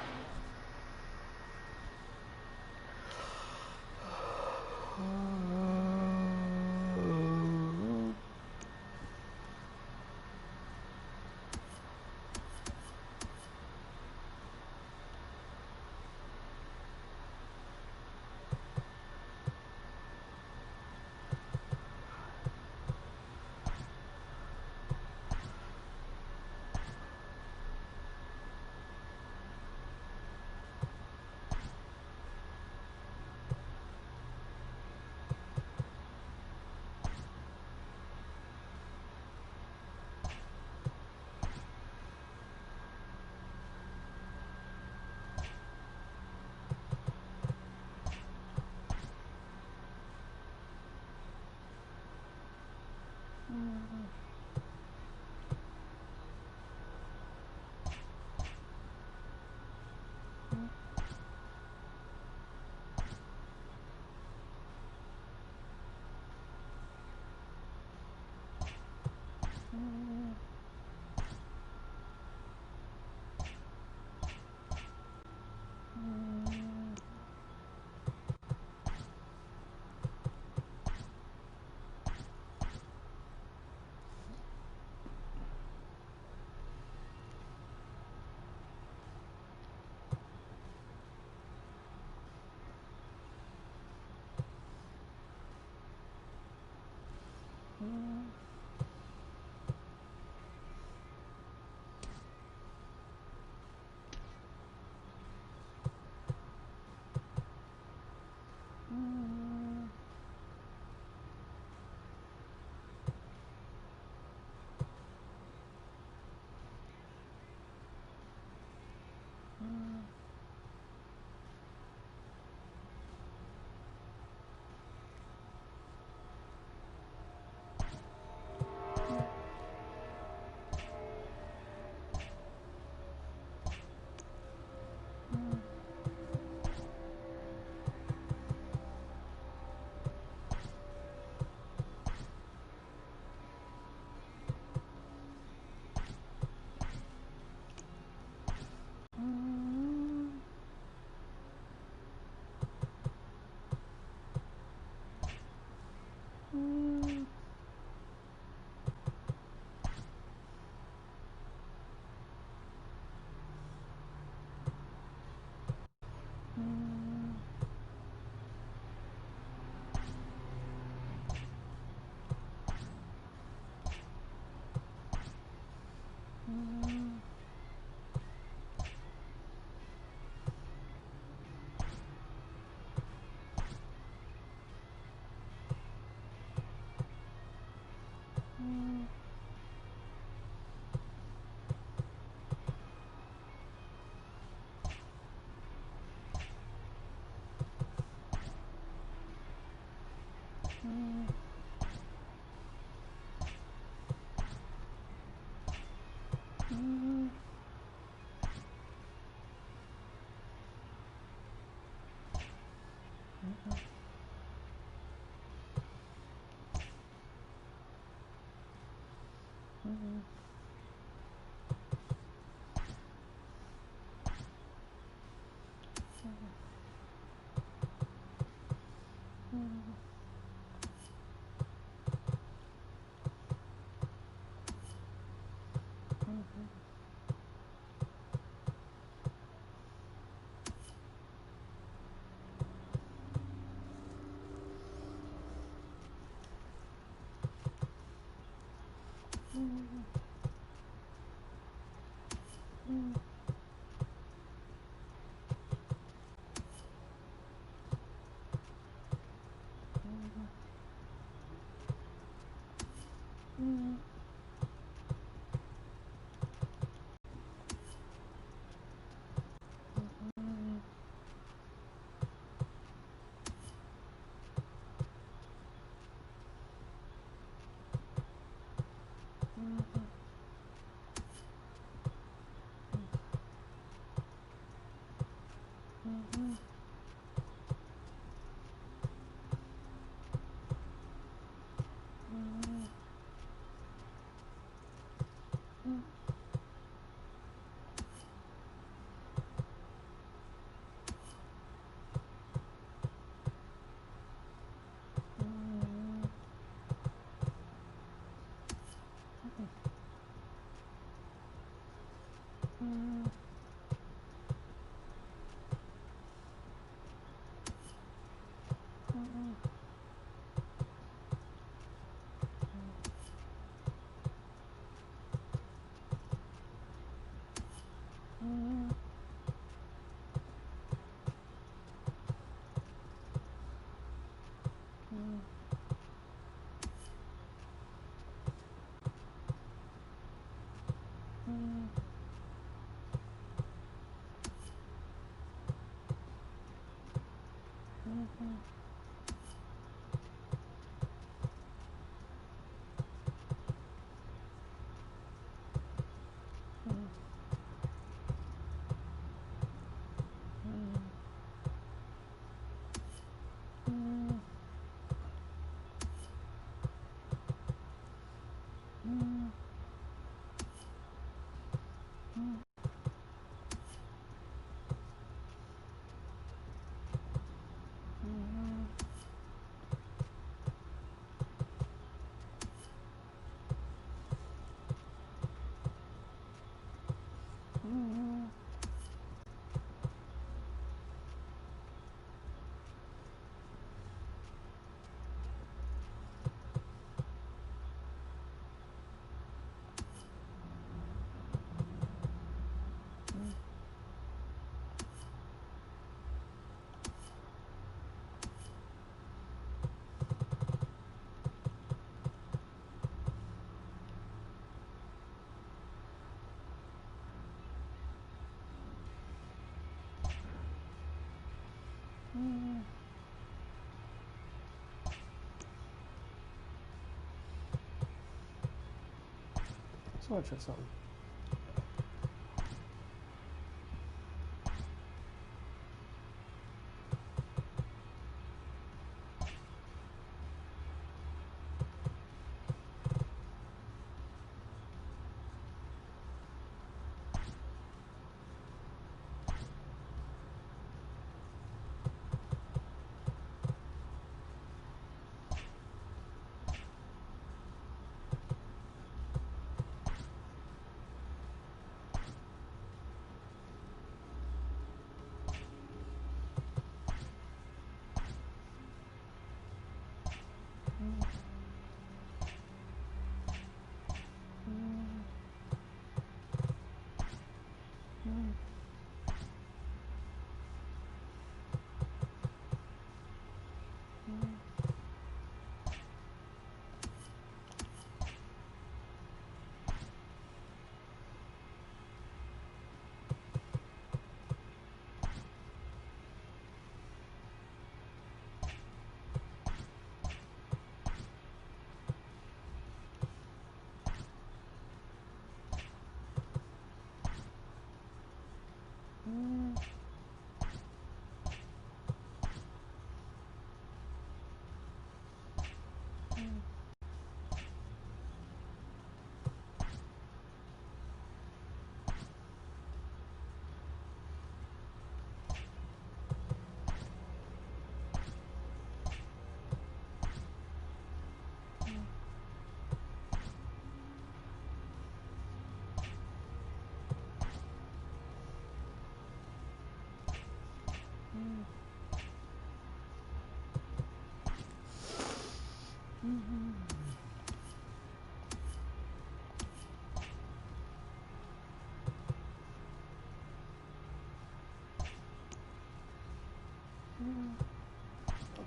want to try something.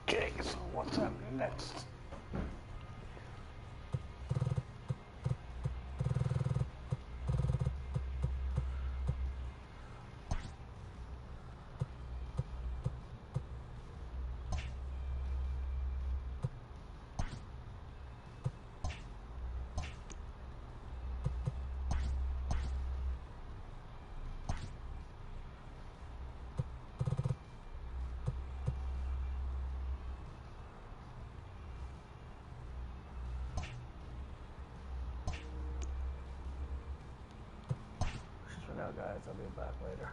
Okay, so what's happening next? For now, guys, I'll be back later.